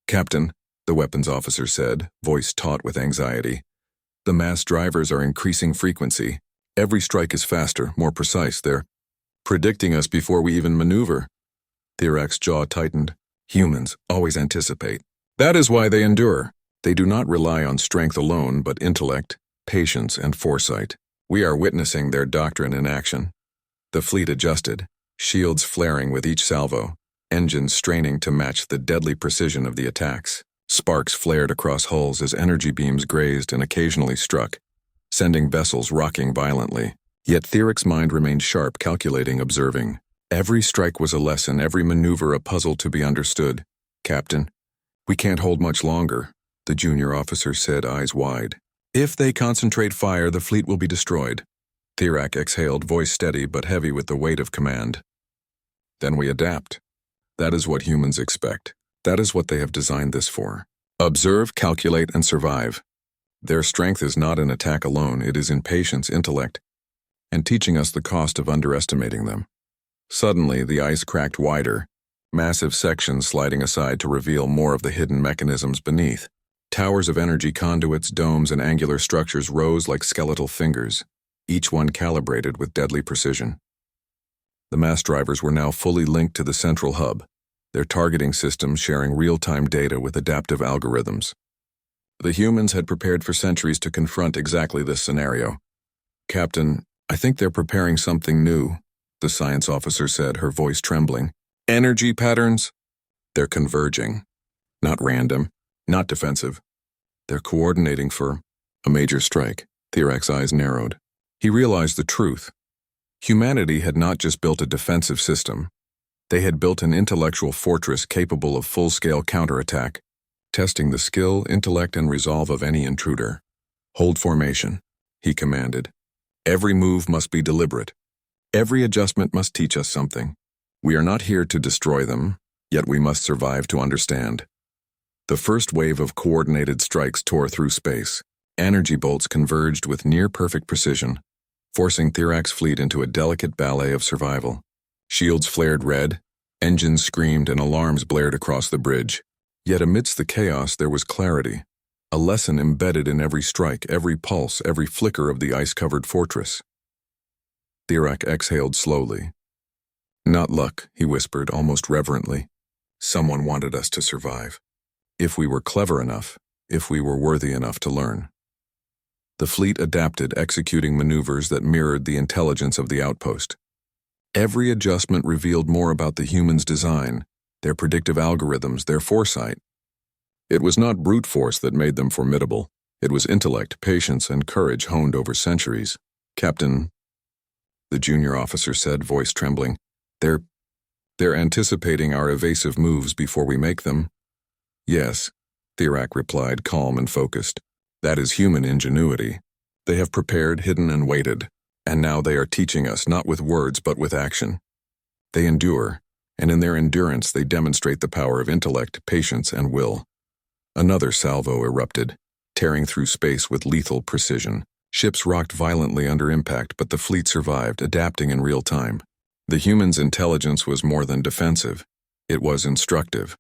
"Captain," the weapons officer said, voice taut with anxiety, "the mass drivers are increasing frequency. Every strike is faster, more precise. They're predicting us before we even maneuver." Thirak's jaw tightened. Humans always anticipate. That is why they endure. They do not rely on strength alone, but intellect, patience, and foresight. We are witnessing their doctrine in action. The fleet adjusted, shields flaring with each salvo, engines straining to match the deadly precision of the attacks. Sparks flared across hulls as energy beams grazed and occasionally struck, sending vessels rocking violently. Yet Thirak's mind remained sharp, calculating, observing. Every strike was a lesson, every maneuver a puzzle to be understood. "Captain, we can't hold much longer," the junior officer said, eyes wide. "If they concentrate fire, the fleet will be destroyed." Thirak exhaled, voice steady but heavy with the weight of command. "Then we adapt. That is what humans expect. That is what they have designed this for. Observe, calculate, and survive. Their strength is not in attack alone, it is in patience, intellect, and teaching us the cost of underestimating them." Suddenly, the ice cracked wider, massive sections sliding aside to reveal more of the hidden mechanisms beneath. Towers of energy conduits, domes, and angular structures rose like skeletal fingers, each one calibrated with deadly precision. The mass drivers were now fully linked to the central hub, their targeting systems sharing real-time data with adaptive algorithms. The humans had prepared for centuries to confront exactly this scenario. "Captain, I think they're preparing something new," the science officer said, her voice trembling. "Energy patterns? They're converging. Not random, not defensive. They're coordinating for a major strike." Thirak's eyes narrowed. He realized the truth. Humanity had not just built a defensive system. They had built an intellectual fortress capable of full-scale counterattack, testing the skill, intellect, and resolve of any intruder. "Hold formation," he commanded. "Every move must be deliberate. Every adjustment must teach us something. We are not here to destroy them, yet we must survive to understand." The first wave of coordinated strikes tore through space. Energy bolts converged with near-perfect precision, forcing Thirak's fleet into a delicate ballet of survival. Shields flared red, engines screamed, and alarms blared across the bridge. Yet amidst the chaos there was clarity, a lesson embedded in every strike, every pulse, every flicker of the ice-covered fortress. Thirak exhaled slowly. "Not luck," he whispered, almost reverently. "Someone wanted us to survive. If we were clever enough, if we were worthy enough to learn." The fleet adapted, executing maneuvers that mirrored the intelligence of the outpost. Every adjustment revealed more about the humans' design, their predictive algorithms, their foresight. It was not brute force that made them formidable. It was intellect, patience, and courage honed over centuries. "Captain," the junior officer said, voice trembling, They're anticipating our evasive moves before we make them." "Yes," Thirak replied, calm and focused. "That is human ingenuity. They have prepared, hidden, and waited, and now they are teaching us not with words but with action. They endure, and in their endurance they demonstrate the power of intellect, patience, and will." Another salvo erupted, tearing through space with lethal precision. Ships rocked violently under impact, but the fleet survived, adapting in real time. The humans' intelligence was more than defensive. It was instructive.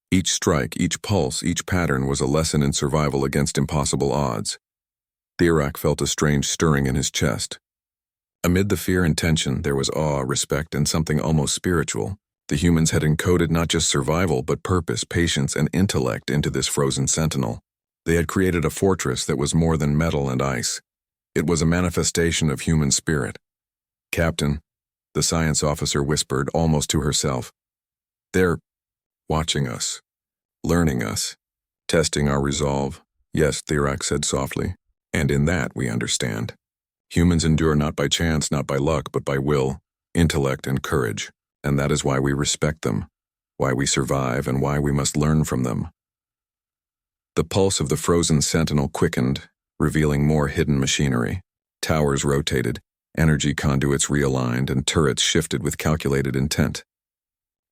Each strike, each pulse, each pattern was a lesson in survival against impossible odds. Thirak felt a strange stirring in his chest. Amid the fear and tension, there was awe, respect, and something almost spiritual. The humans had encoded not just survival, but purpose, patience, and intellect into this frozen sentinel. They had created a fortress that was more than metal and ice. It was a manifestation of human spirit. "Captain," the science officer whispered, almost to herself, "They're watching us, learning us, testing our resolve." "Yes," Thirak said softly, "and in that we understand. Humans endure not by chance, not by luck, but by will, intellect, and courage. And that is why we respect them, why we survive, and why we must learn from them." The pulse of the frozen sentinel quickened, revealing more hidden machinery. Towers rotated, energy conduits realigned, and turrets shifted with calculated intent.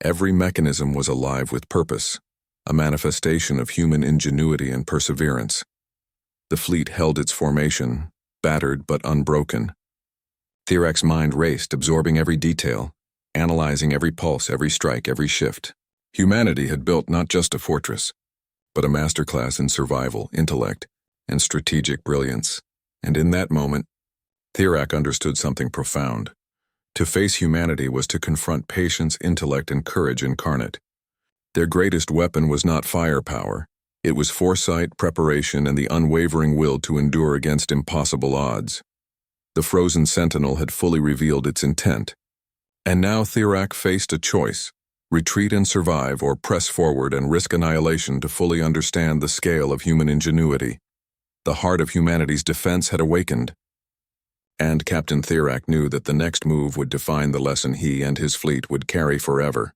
Every mechanism was alive with purpose, a manifestation of human ingenuity and perseverance. The fleet held its formation, battered but unbroken. Thirak's mind raced, absorbing every detail, analyzing every pulse, every strike, every shift. Humanity had built not just a fortress, but a masterclass in survival, intellect, and strategic brilliance. And in that moment, Thirak understood something profound. To face humanity was to confront patience, intellect, and courage incarnate. Their greatest weapon was not firepower. It was foresight, preparation, and the unwavering will to endure against impossible odds. The frozen sentinel had fully revealed its intent. And now Thirak faced a choice: retreat and survive, or press forward and risk annihilation to fully understand the scale of human ingenuity. The heart of humanity's defense had awakened. And Captain Thirak knew that the next move would define the lesson he and his fleet would carry forever.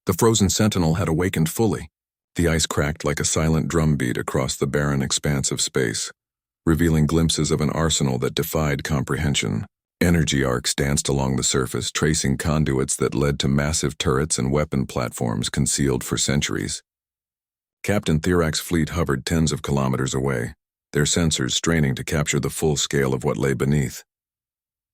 The frozen sentinel had awakened fully. The ice cracked like a silent drumbeat across the barren expanse of space, revealing glimpses of an arsenal that defied comprehension. Energy arcs danced along the surface, tracing conduits that led to massive turrets and weapon platforms concealed for centuries. Captain Thirak's fleet hovered tens of kilometers away, their sensors straining to capture the full scale of what lay beneath.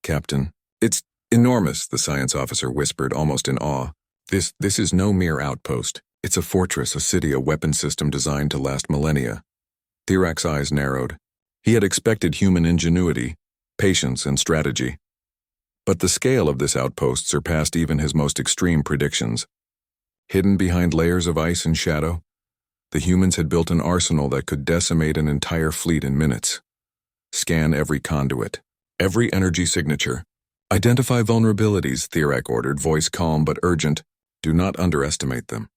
"Captain, it's enormous," the science officer whispered, almost in awe. This is no mere outpost. It's a fortress, a city, a weapon system designed to last millennia." Thirak's eyes narrowed. He had expected human ingenuity, patience, and strategy. But the scale of this outpost surpassed even his most extreme predictions. Hidden behind layers of ice and shadow, the humans had built an arsenal that could decimate an entire fleet in minutes. Scan every conduit, every energy signature. Identify vulnerabilities, Thirak ordered, voice calm but urgent. Do not underestimate them.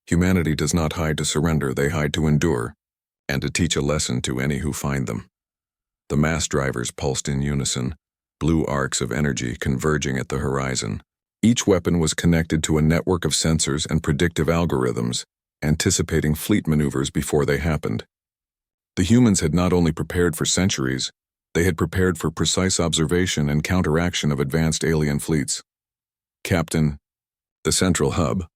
Humanity does not hide to surrender, they hide to endure, and to teach a lesson to any who find them. The mass drivers pulsed in unison, blue arcs of energy converging at the horizon. Each weapon was connected to a network of sensors and predictive algorithms, anticipating fleet maneuvers before they happened. The humans had not only prepared for centuries, they had prepared for precise observation and counteraction of advanced alien fleets. "Captain, the central hub,"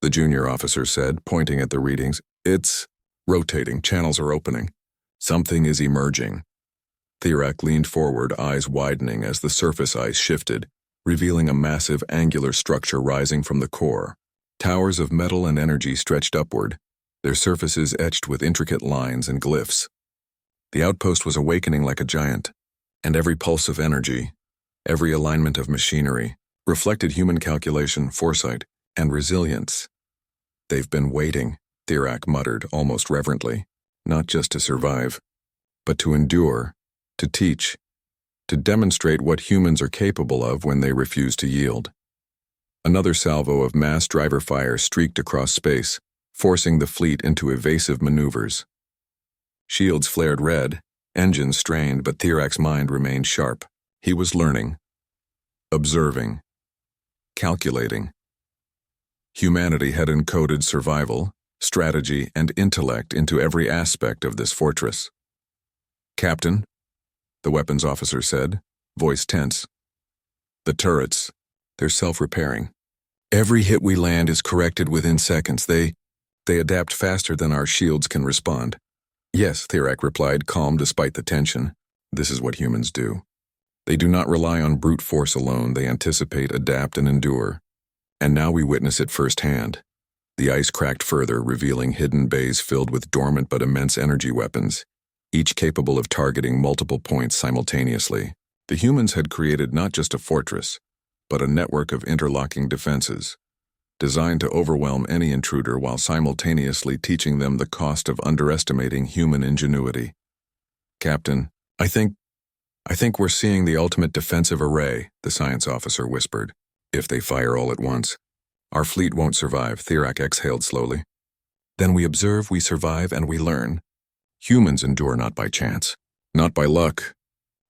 the junior officer said, pointing at the readings. "It's rotating, channels are opening. Something is emerging." Thirak leaned forward, eyes widening as the surface ice shifted, revealing a massive angular structure rising from the core. Towers of metal and energy stretched upward, their surfaces etched with intricate lines and glyphs. The outpost was awakening like a giant, and every pulse of energy, every alignment of machinery, reflected human calculation, foresight, and resilience. "They've been waiting," Thirak muttered almost reverently, "not just to survive, but to endure, to teach, to demonstrate what humans are capable of when they refuse to yield." Another salvo of mass driver fire streaked across space, forcing the fleet into evasive maneuvers. Shields flared red, engines strained, but Thirak's mind remained sharp. He was learning, observing, calculating. Humanity had encoded survival, strategy, and intellect into every aspect of this fortress. "Captain," the weapons officer said, voice tense. "The turrets, they're self-repairing. Every hit we land is corrected within seconds. They adapt faster than our shields can respond." "Yes," Thirak replied, calm despite the tension. "This is what humans do. They do not rely on brute force alone. They anticipate, adapt, and endure. And now we witness it firsthand." The ice cracked further, revealing hidden bays filled with dormant but immense energy weapons, each capable of targeting multiple points simultaneously. The humans had created not just a fortress, but a network of interlocking defenses, designed to overwhelm any intruder while simultaneously teaching them the cost of underestimating human ingenuity. "Captain, I think we're seeing the ultimate defensive array," the science officer whispered. "If they fire all at once, our fleet won't survive," Thirak exhaled slowly. "Then we observe, we survive, and we learn. Humans endure not by chance, not by luck,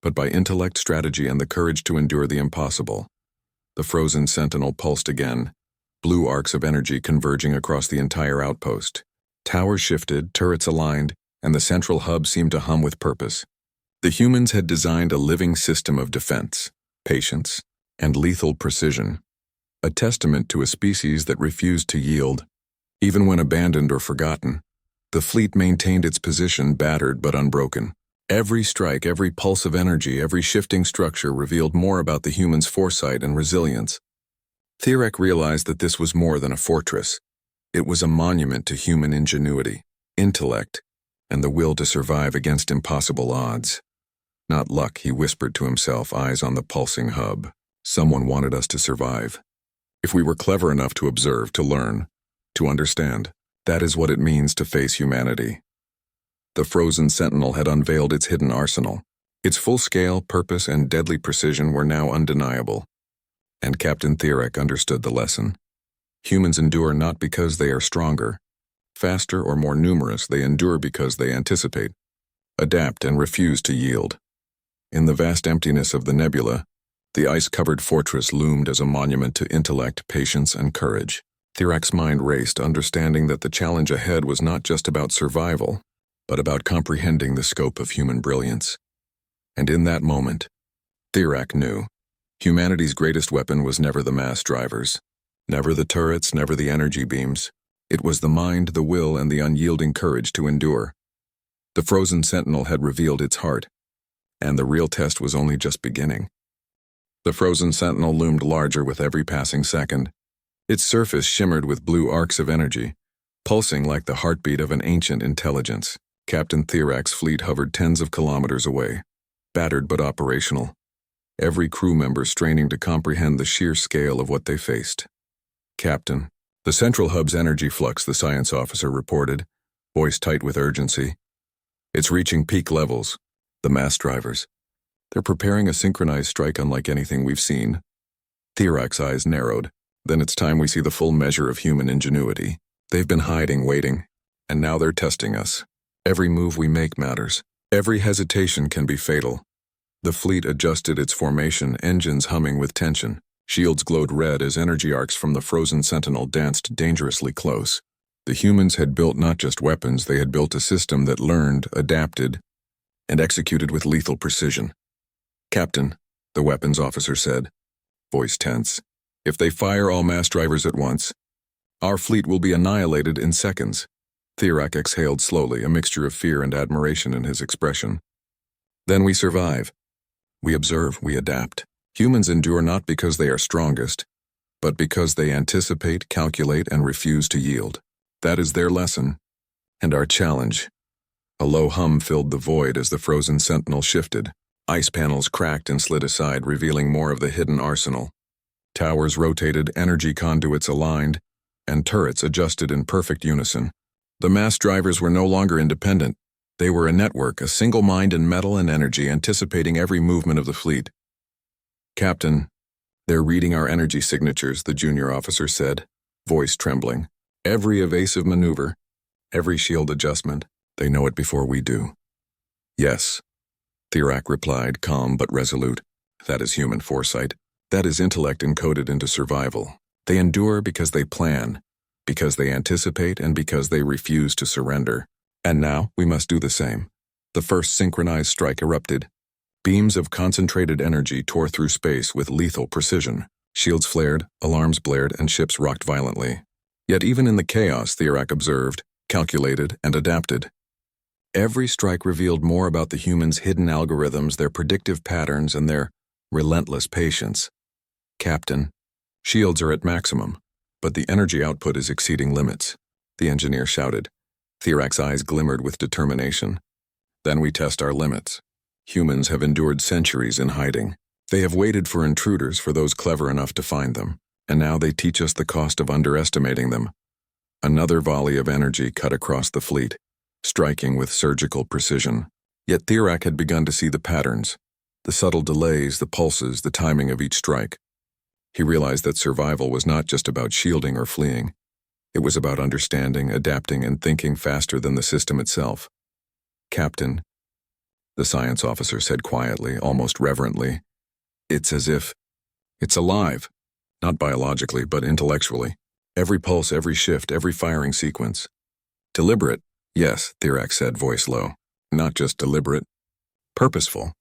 but by intellect, strategy, and the courage to endure the impossible." The frozen sentinel pulsed again, blue arcs of energy converging across the entire outpost. Towers shifted, turrets aligned, and the central hub seemed to hum with purpose. The humans had designed a living system of defense, patience, and lethal precision, a testament to a species that refused to yield. Even when abandoned or forgotten, the fleet maintained its position, battered but unbroken. Every strike, every pulse of energy, every shifting structure revealed more about the humans' foresight and resilience. Thirek realized that this was more than a fortress. It was a monument to human ingenuity, intellect, and the will to survive against impossible odds. Not luck, he whispered to himself, eyes on the pulsing hub. Someone wanted us to survive. If we were clever enough to observe, to learn, to understand, that is what it means to face humanity. The frozen sentinel had unveiled its hidden arsenal. Its full scale, purpose, and deadly precision were now undeniable. And Captain Thirek understood the lesson. Humans endure not because they are stronger, faster, or more numerous. They endure because they anticipate, adapt, and refuse to yield. In the vast emptiness of the nebula, the ice-covered fortress loomed as a monument to intellect, patience, and courage. Thirek's mind raced, understanding that the challenge ahead was not just about survival, but about comprehending the scope of human brilliance. And in that moment, Thirek knew humanity's greatest weapon was never the mass drivers, never the turrets, never the energy beams. It was the mind, the will, and the unyielding courage to endure. The frozen sentinel had revealed its heart, and the real test was only just beginning. The frozen sentinel loomed larger with every passing second. Its surface shimmered with blue arcs of energy, pulsing like the heartbeat of an ancient intelligence. Captain Thirek's fleet hovered tens of kilometers away, battered but operational, every crew member straining to comprehend the sheer scale of what they faced. Captain, the central hub's energy flux, the science officer reported, voice tight with urgency. It's reaching peak levels. The mass drivers. They're preparing a synchronized strike unlike anything we've seen. Thirek's eyes narrowed. Then it's time we see the full measure of human ingenuity. They've been hiding, waiting, and now they're testing us. Every move we make matters. Every hesitation can be fatal. The fleet adjusted its formation, engines humming with tension. Shields glowed red as energy arcs from the frozen sentinel danced dangerously close. The humans had built not just weapons, they had built a system that learned, adapted, and executed with lethal precision. Captain, the weapons officer said, voice tense, if they fire all mass drivers at once, our fleet will be annihilated in seconds. Thirek exhaled slowly, a mixture of fear and admiration in his expression. Then we survive. We observe, we adapt. Humans endure not because they are strongest, but because they anticipate, calculate, and refuse to yield. That is their lesson, and our challenge. A low hum filled the void as the frozen sentinel shifted. Ice panels cracked and slid aside, revealing more of the hidden arsenal. Towers rotated, energy conduits aligned, and turrets adjusted in perfect unison. The mass drivers were no longer independent. They were a network, a single mind in metal and energy, anticipating every movement of the fleet. Captain, they're reading our energy signatures, the junior officer said, voice trembling. Every evasive maneuver, every shield adjustment, they know it before we do. Yes, Thirek replied, calm but resolute. That is human foresight. That is intellect encoded into survival. They endure because they plan, because they anticipate, and because they refuse to surrender. And now we must do the same. The first synchronized strike erupted. Beams of concentrated energy tore through space with lethal precision. Shields flared, alarms blared, and ships rocked violently. Yet even in the chaos, Thirek observed, calculated, and adapted. Every strike revealed more about the humans' hidden algorithms, their predictive patterns, and their relentless patience. Captain, shields are at maximum, but the energy output is exceeding limits, the engineer shouted. Thirek's eyes glimmered with determination. Then we test our limits. Humans have endured centuries in hiding. They have waited for intruders, for those clever enough to find them, and now they teach us the cost of underestimating them. Another volley of energy cut across the fleet, striking with surgical precision. Yet Thirek had begun to see the patterns, the subtle delays, the pulses, the timing of each strike. He realized that survival was not just about shielding or fleeing. It was about understanding, adapting, and thinking faster than the system itself. Captain, the science officer said quietly, almost reverently, it's as if it's alive, not biologically, but intellectually. Every pulse, every shift, every firing sequence. Deliberate. Yes, Thirak said, voice low. Not just deliberate. Purposeful.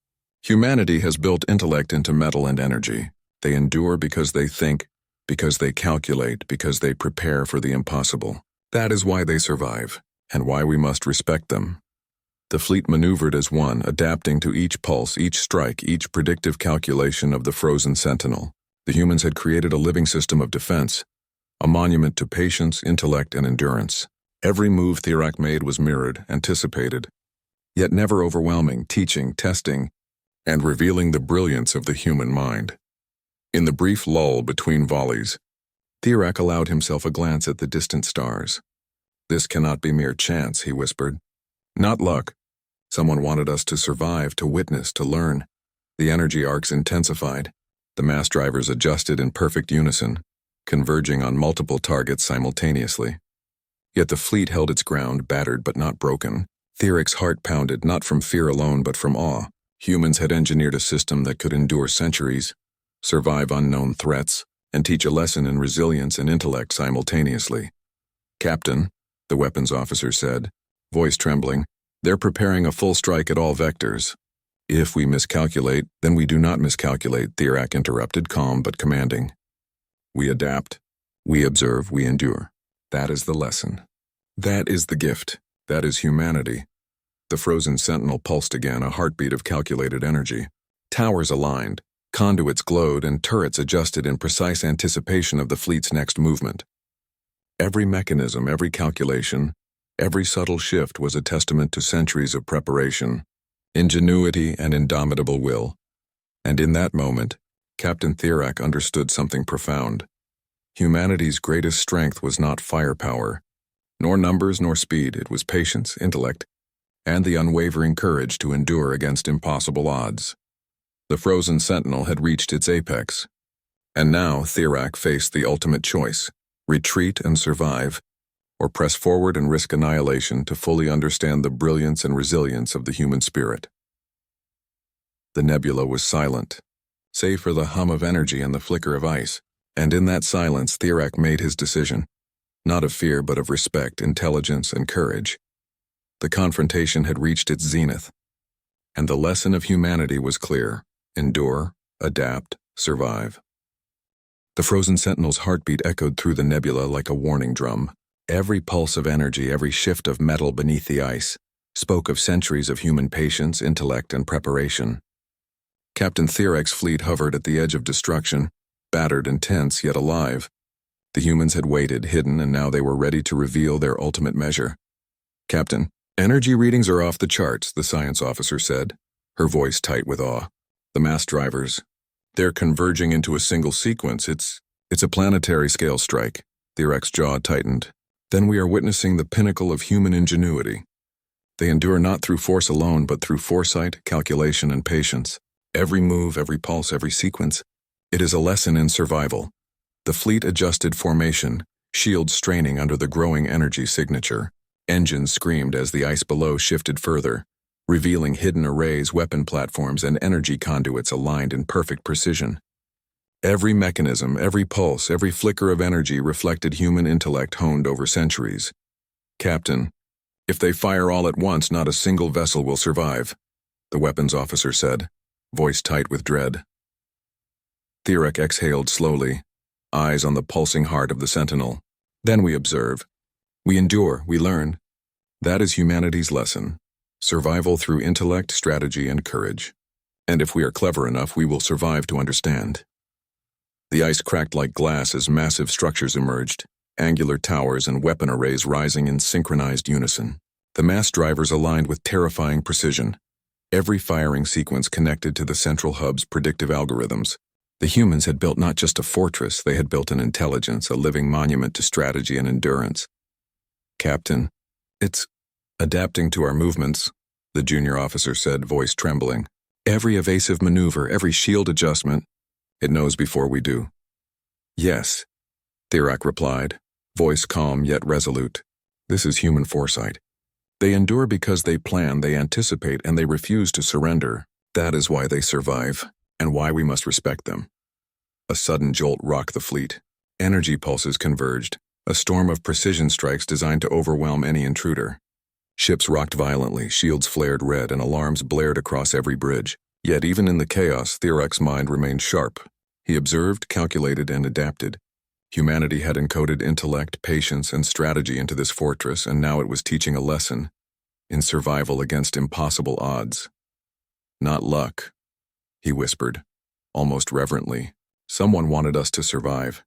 Humanity has built intellect into metal and energy. They endure because they think, because they calculate, because they prepare for the impossible. That is why they survive, and why we must respect them. The fleet maneuvered as one, adapting to each pulse, each strike, each predictive calculation of the frozen sentinel. The humans had created a living system of defense, a monument to patience, intellect, and endurance. Every move Thirak made was mirrored, anticipated, yet never overwhelming, teaching, testing, and revealing the brilliance of the human mind. In the brief lull between volleys, Thirak allowed himself a glance at the distant stars. This cannot be mere chance, he whispered. Not luck. Someone wanted us to survive, to witness, to learn. The energy arcs intensified. The mass drivers adjusted in perfect unison, converging on multiple targets simultaneously. Yet the fleet held its ground, battered but not broken. Thirak's heart pounded, not from fear alone but from awe. Humans had engineered a system that could endure centuries, survive unknown threats, and teach a lesson in resilience and intellect simultaneously. Captain, the weapons officer said, voice trembling, they're preparing a full strike at all vectors. If we miscalculate, then we do not miscalculate, Thirak interrupted, calm but commanding. We adapt, we observe, we endure. That is the lesson. That is the gift. That is humanity. The frozen sentinel pulsed again, a heartbeat of calculated energy. Towers aligned, conduits glowed, and turrets adjusted in precise anticipation of the fleet's next movement. Every mechanism, every calculation, every subtle shift was a testament to centuries of preparation, ingenuity, and indomitable will. And in that moment, Captain Thirak understood something profound. Humanity's greatest strength was not firepower, nor numbers nor speed. It was patience, intellect, and the unwavering courage to endure against impossible odds. The frozen sentinel had reached its apex, and now Thirak faced the ultimate choice: retreat and survive, or press forward and risk annihilation to fully understand the brilliance and resilience of the human spirit. The nebula was silent, save for the hum of energy and the flicker of ice, and in that silence Thirak made his decision, not of fear but of respect, intelligence, and courage. The confrontation had reached its zenith, and the lesson of humanity was clear: endure, adapt, survive. The frozen sentinel's heartbeat echoed through the nebula like a warning drum. Every pulse of energy, every shift of metal beneath the ice, spoke of centuries of human patience, intellect, and preparation. Captain Thirak's fleet hovered at the edge of destruction, battered and tense, yet alive. The humans had waited, hidden, and now they were ready to reveal their ultimate measure. Captain, energy readings are off the charts, the science officer said, her voice tight with awe. The mass drivers, they're converging into a single sequence. It's a planetary scale strike. Thirak's jaw tightened. Then we are witnessing the pinnacle of human ingenuity. They endure not through force alone, but through foresight, calculation, and patience. Every move, every pulse, every sequence, it is a lesson in survival. The fleet adjusted formation, shields straining under the growing energy signature. Engines screamed as the ice below shifted further, revealing hidden arrays, weapon platforms, and energy conduits aligned in perfect precision. Every mechanism, every pulse, every flicker of energy reflected human intellect honed over centuries. Captain, if they fire all at once, not a single vessel will survive, the weapons officer said, voice tight with dread. Thirak exhaled slowly, eyes on the pulsing heart of the sentinel. Then we observe. We endure, we learn. That is humanity's lesson. Survival through intellect, strategy, and courage. And if we are clever enough, we will survive to understand. The ice cracked like glass as massive structures emerged, angular towers and weapon arrays rising in synchronized unison. The mass drivers aligned with terrifying precision, every firing sequence connected to the central hub's predictive algorithms. The humans had built not just a fortress, they had built an intelligence, a living monument to strategy and endurance. Captain, it's adapting to our movements, the junior officer said, voice trembling. Every evasive maneuver, every shield adjustment, it knows before we do. Yes, Thirak replied, voice calm yet resolute. This is human foresight. They endure because they plan, they anticipate, and they refuse to surrender. That is why they survive, and why we must respect them. A sudden jolt rocked the fleet. Energy pulses converged, a storm of precision strikes designed to overwhelm any intruder. Ships rocked violently, shields flared red, and alarms blared across every bridge. Yet even in the chaos, Thirak's mind remained sharp. He observed, calculated, and adapted. Humanity had encoded intellect, patience, and strategy into this fortress, and now it was teaching a lesson in survival against impossible odds. Not luck, he whispered, almost reverently. Someone wanted us to survive.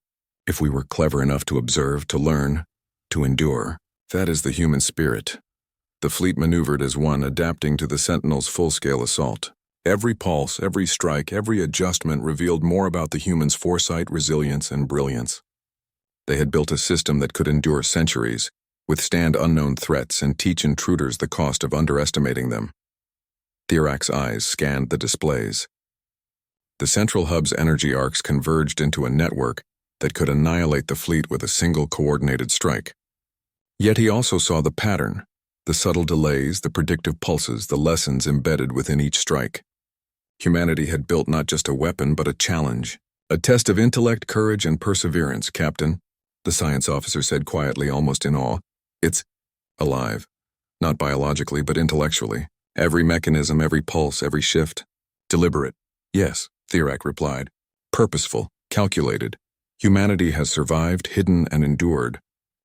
If we were clever enough to observe, to learn, to endure, that is the human spirit. The fleet maneuvered as one, adapting to the Sentinel's full-scale assault. Every pulse, every strike, every adjustment revealed more about the humans' foresight, resilience, and brilliance. They had built a system that could endure centuries, withstand unknown threats, and teach intruders the cost of underestimating them. Thirak's eyes scanned the displays. The central hub's energy arcs converged into a network that could annihilate the fleet with a single coordinated strike. Yet he also saw the pattern, the subtle delays, the predictive pulses, the lessons embedded within each strike. Humanity had built not just a weapon, but a challenge. A test of intellect, courage, and perseverance, Captain, the science officer said quietly, almost in awe. It's alive. Not biologically, but intellectually. Every mechanism, every pulse, every shift. Deliberate. Yes, Thirak replied. Purposeful, calculated. Humanity has survived, hidden, and endured,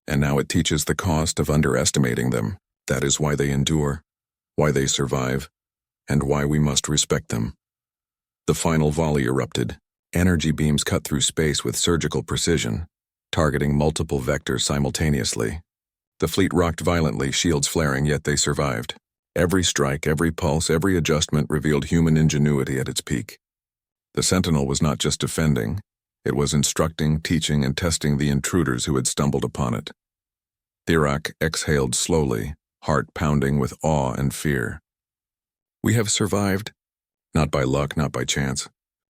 and now it teaches the cost of underestimating them. That is why they endure, why they survive, and why we must respect them. The final volley erupted. Energy beams cut through space with surgical precision, targeting multiple vectors simultaneously. The fleet rocked violently, shields flaring, yet they survived. Every strike, every pulse, every adjustment revealed human ingenuity at its peak. The Sentinel was not just defending, it was instructing, teaching, and testing the intruders who had stumbled upon it. Thirak exhaled slowly, heart pounding with awe and fear. We have survived, not by luck, not by chance,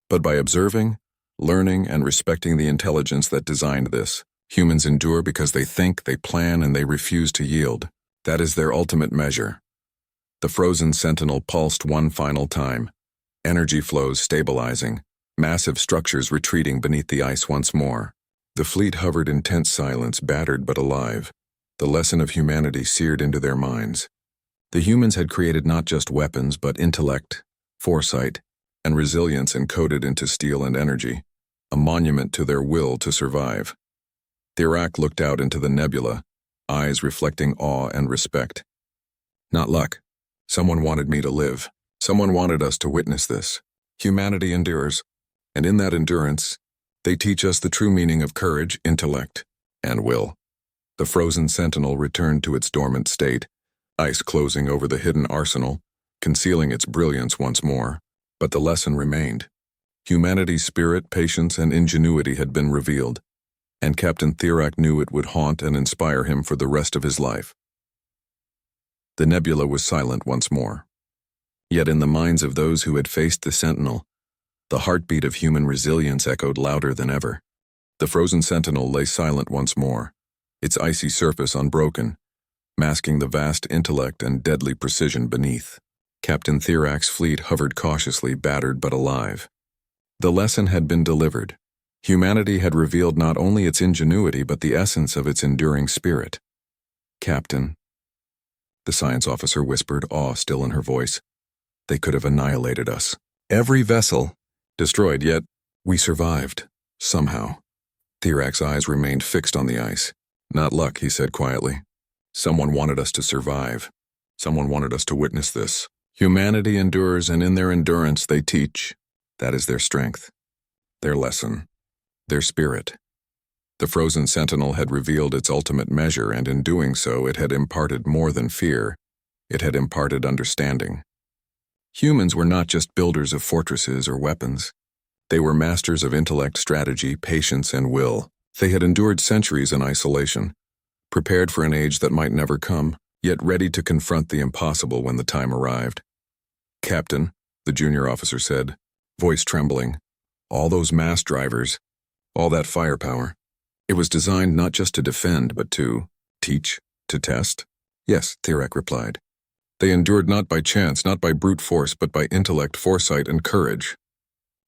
but by observing, learning, and respecting the intelligence that designed this. Humans endure because they think, they plan, and they refuse to yield. That is their ultimate measure. The frozen Sentinel pulsed one final time, energy flows stabilizing, massive structures retreating beneath the ice once more. The fleet hovered in tense silence, battered but alive. The lesson of humanity seared into their minds. The humans had created not just weapons, but intellect, foresight, and resilience encoded into steel and energy, a monument to their will to survive. Thirak looked out into the nebula, eyes reflecting awe and respect. Not luck. Someone wanted me to live. Someone wanted us to witness this. Humanity endures, and in that endurance, they teach us the true meaning of courage, intellect, and will. The frozen Sentinel returned to its dormant state, ice closing over the hidden arsenal, concealing its brilliance once more. But the lesson remained. Humanity's spirit, patience, and ingenuity had been revealed, and Captain Thirak knew it would haunt and inspire him for the rest of his life. The nebula was silent once more. Yet in the minds of those who had faced the Sentinel, the heartbeat of human resilience echoed louder than ever. The frozen Sentinel lay silent once more, its icy surface unbroken, masking the vast intellect and deadly precision beneath. Captain Thirak's fleet hovered cautiously, battered but alive. The lesson had been delivered. Humanity had revealed not only its ingenuity but the essence of its enduring spirit. Captain, the science officer whispered, awe still in her voice. They could have annihilated us. Every vessel destroyed, yet we survived, somehow. Thirak's eyes remained fixed on the ice. Not luck, he said quietly. Someone wanted us to survive. Someone wanted us to witness this. Humanity endures, and in their endurance they teach. That is their strength, their lesson, their spirit. The frozen Sentinel had revealed its ultimate measure, and in doing so it had imparted more than fear. It had imparted understanding. Humans were not just builders of fortresses or weapons. They were masters of intellect, strategy, patience, and will. They had endured centuries in isolation, prepared for an age that might never come, yet ready to confront the impossible when the time arrived. Captain, the junior officer said, voice trembling, all those mass drivers, all that firepower, it was designed not just to defend, but to teach, to test? Yes, Thirak replied. They endured not by chance, not by brute force, but by intellect, foresight, and courage.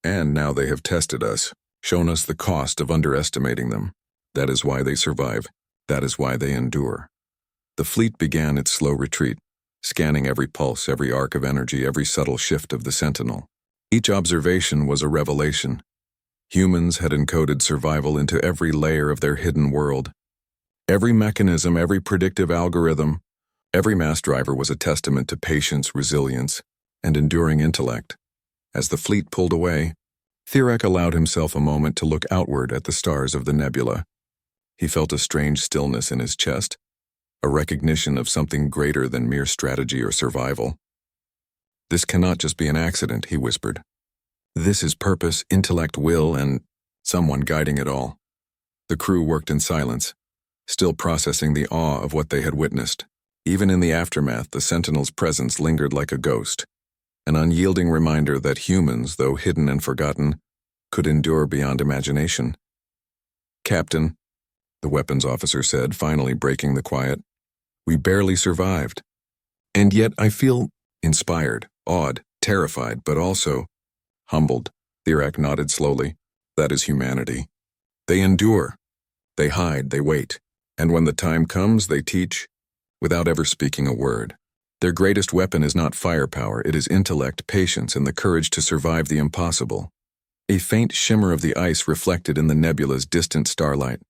And now they have tested us, shown us the cost of underestimating them. That is why they survive. That is why they endure. The fleet began its slow retreat, scanning every pulse, every arc of energy, every subtle shift of the Sentinel. Each observation was a revelation. Humans had encoded survival into every layer of their hidden world. Every mechanism, every predictive algorithm, every mass driver was a testament to patience, resilience, and enduring intellect. As the fleet pulled away, Thirek allowed himself a moment to look outward at the stars of the nebula. He felt a strange stillness in his chest, a recognition of something greater than mere strategy or survival. "This cannot just be an accident," he whispered. "This is purpose, intellect, will, and someone guiding it all." The crew worked in silence, still processing the awe of what they had witnessed. Even in the aftermath, the Sentinel's presence lingered like a ghost, an unyielding reminder that humans, though hidden and forgotten, could endure beyond imagination. "Captain," the weapons officer said, finally breaking the quiet, "we barely survived. And yet I feel inspired, awed, terrified, but also humbled." Thirek nodded slowly. "That is humanity. They endure. They hide, they wait. And when the time comes, they teach, without ever speaking a word. Their greatest weapon is not firepower, it is intellect, patience, and the courage to survive the impossible." A faint shimmer of the ice reflected in the nebula's distant starlight.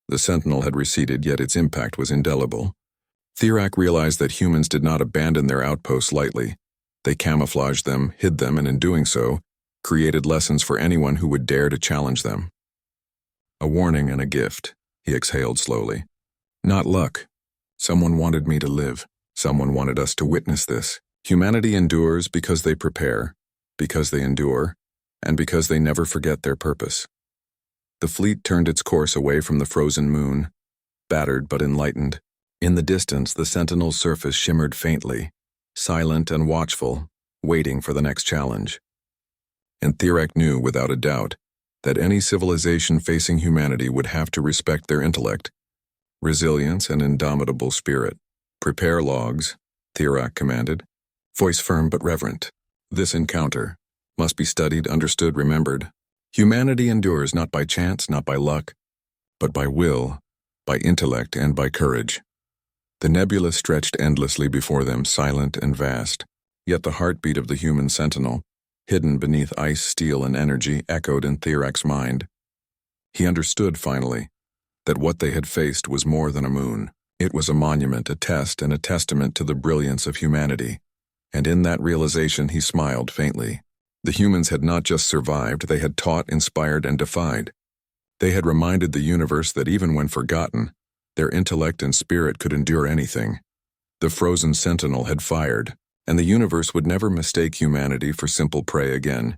The Sentinel had receded, yet its impact was indelible. Thirek realized that humans did not abandon their outposts lightly. They camouflaged them, hid them, and in doing so, created lessons for anyone who would dare to challenge them. "A warning and a gift," he exhaled slowly. "Not luck. Someone wanted me to live. Someone wanted us to witness this. Humanity endures because they prepare, because they endure, and because they never forget their purpose." The fleet turned its course away from the frozen moon, battered but enlightened. In the distance, the Sentinel's surface shimmered faintly, silent and watchful, waiting for the next challenge. And Thirek knew, without a doubt, that any civilization facing humanity would have to respect their intellect, resilience, and indomitable spirit. "Prepare logs," Thirek commanded, voice firm but reverent. "This encounter must be studied, understood, remembered. Humanity endures not by chance, not by luck, but by will, by intellect, and by courage." The nebula stretched endlessly before them, silent and vast, yet the heartbeat of the human sentinel, hidden beneath ice, steel, and energy, echoed in Thirek's mind. He understood, finally, that what they had faced was more than a moon. It was a monument, a test, and a testament to the brilliance of humanity. And in that realization he smiled faintly. The humans had not just survived, they had taught, inspired, and defied. They had reminded the universe that even when forgotten, their intellect and spirit could endure anything. The frozen sentinel had fired, and the universe would never mistake humanity for simple prey again.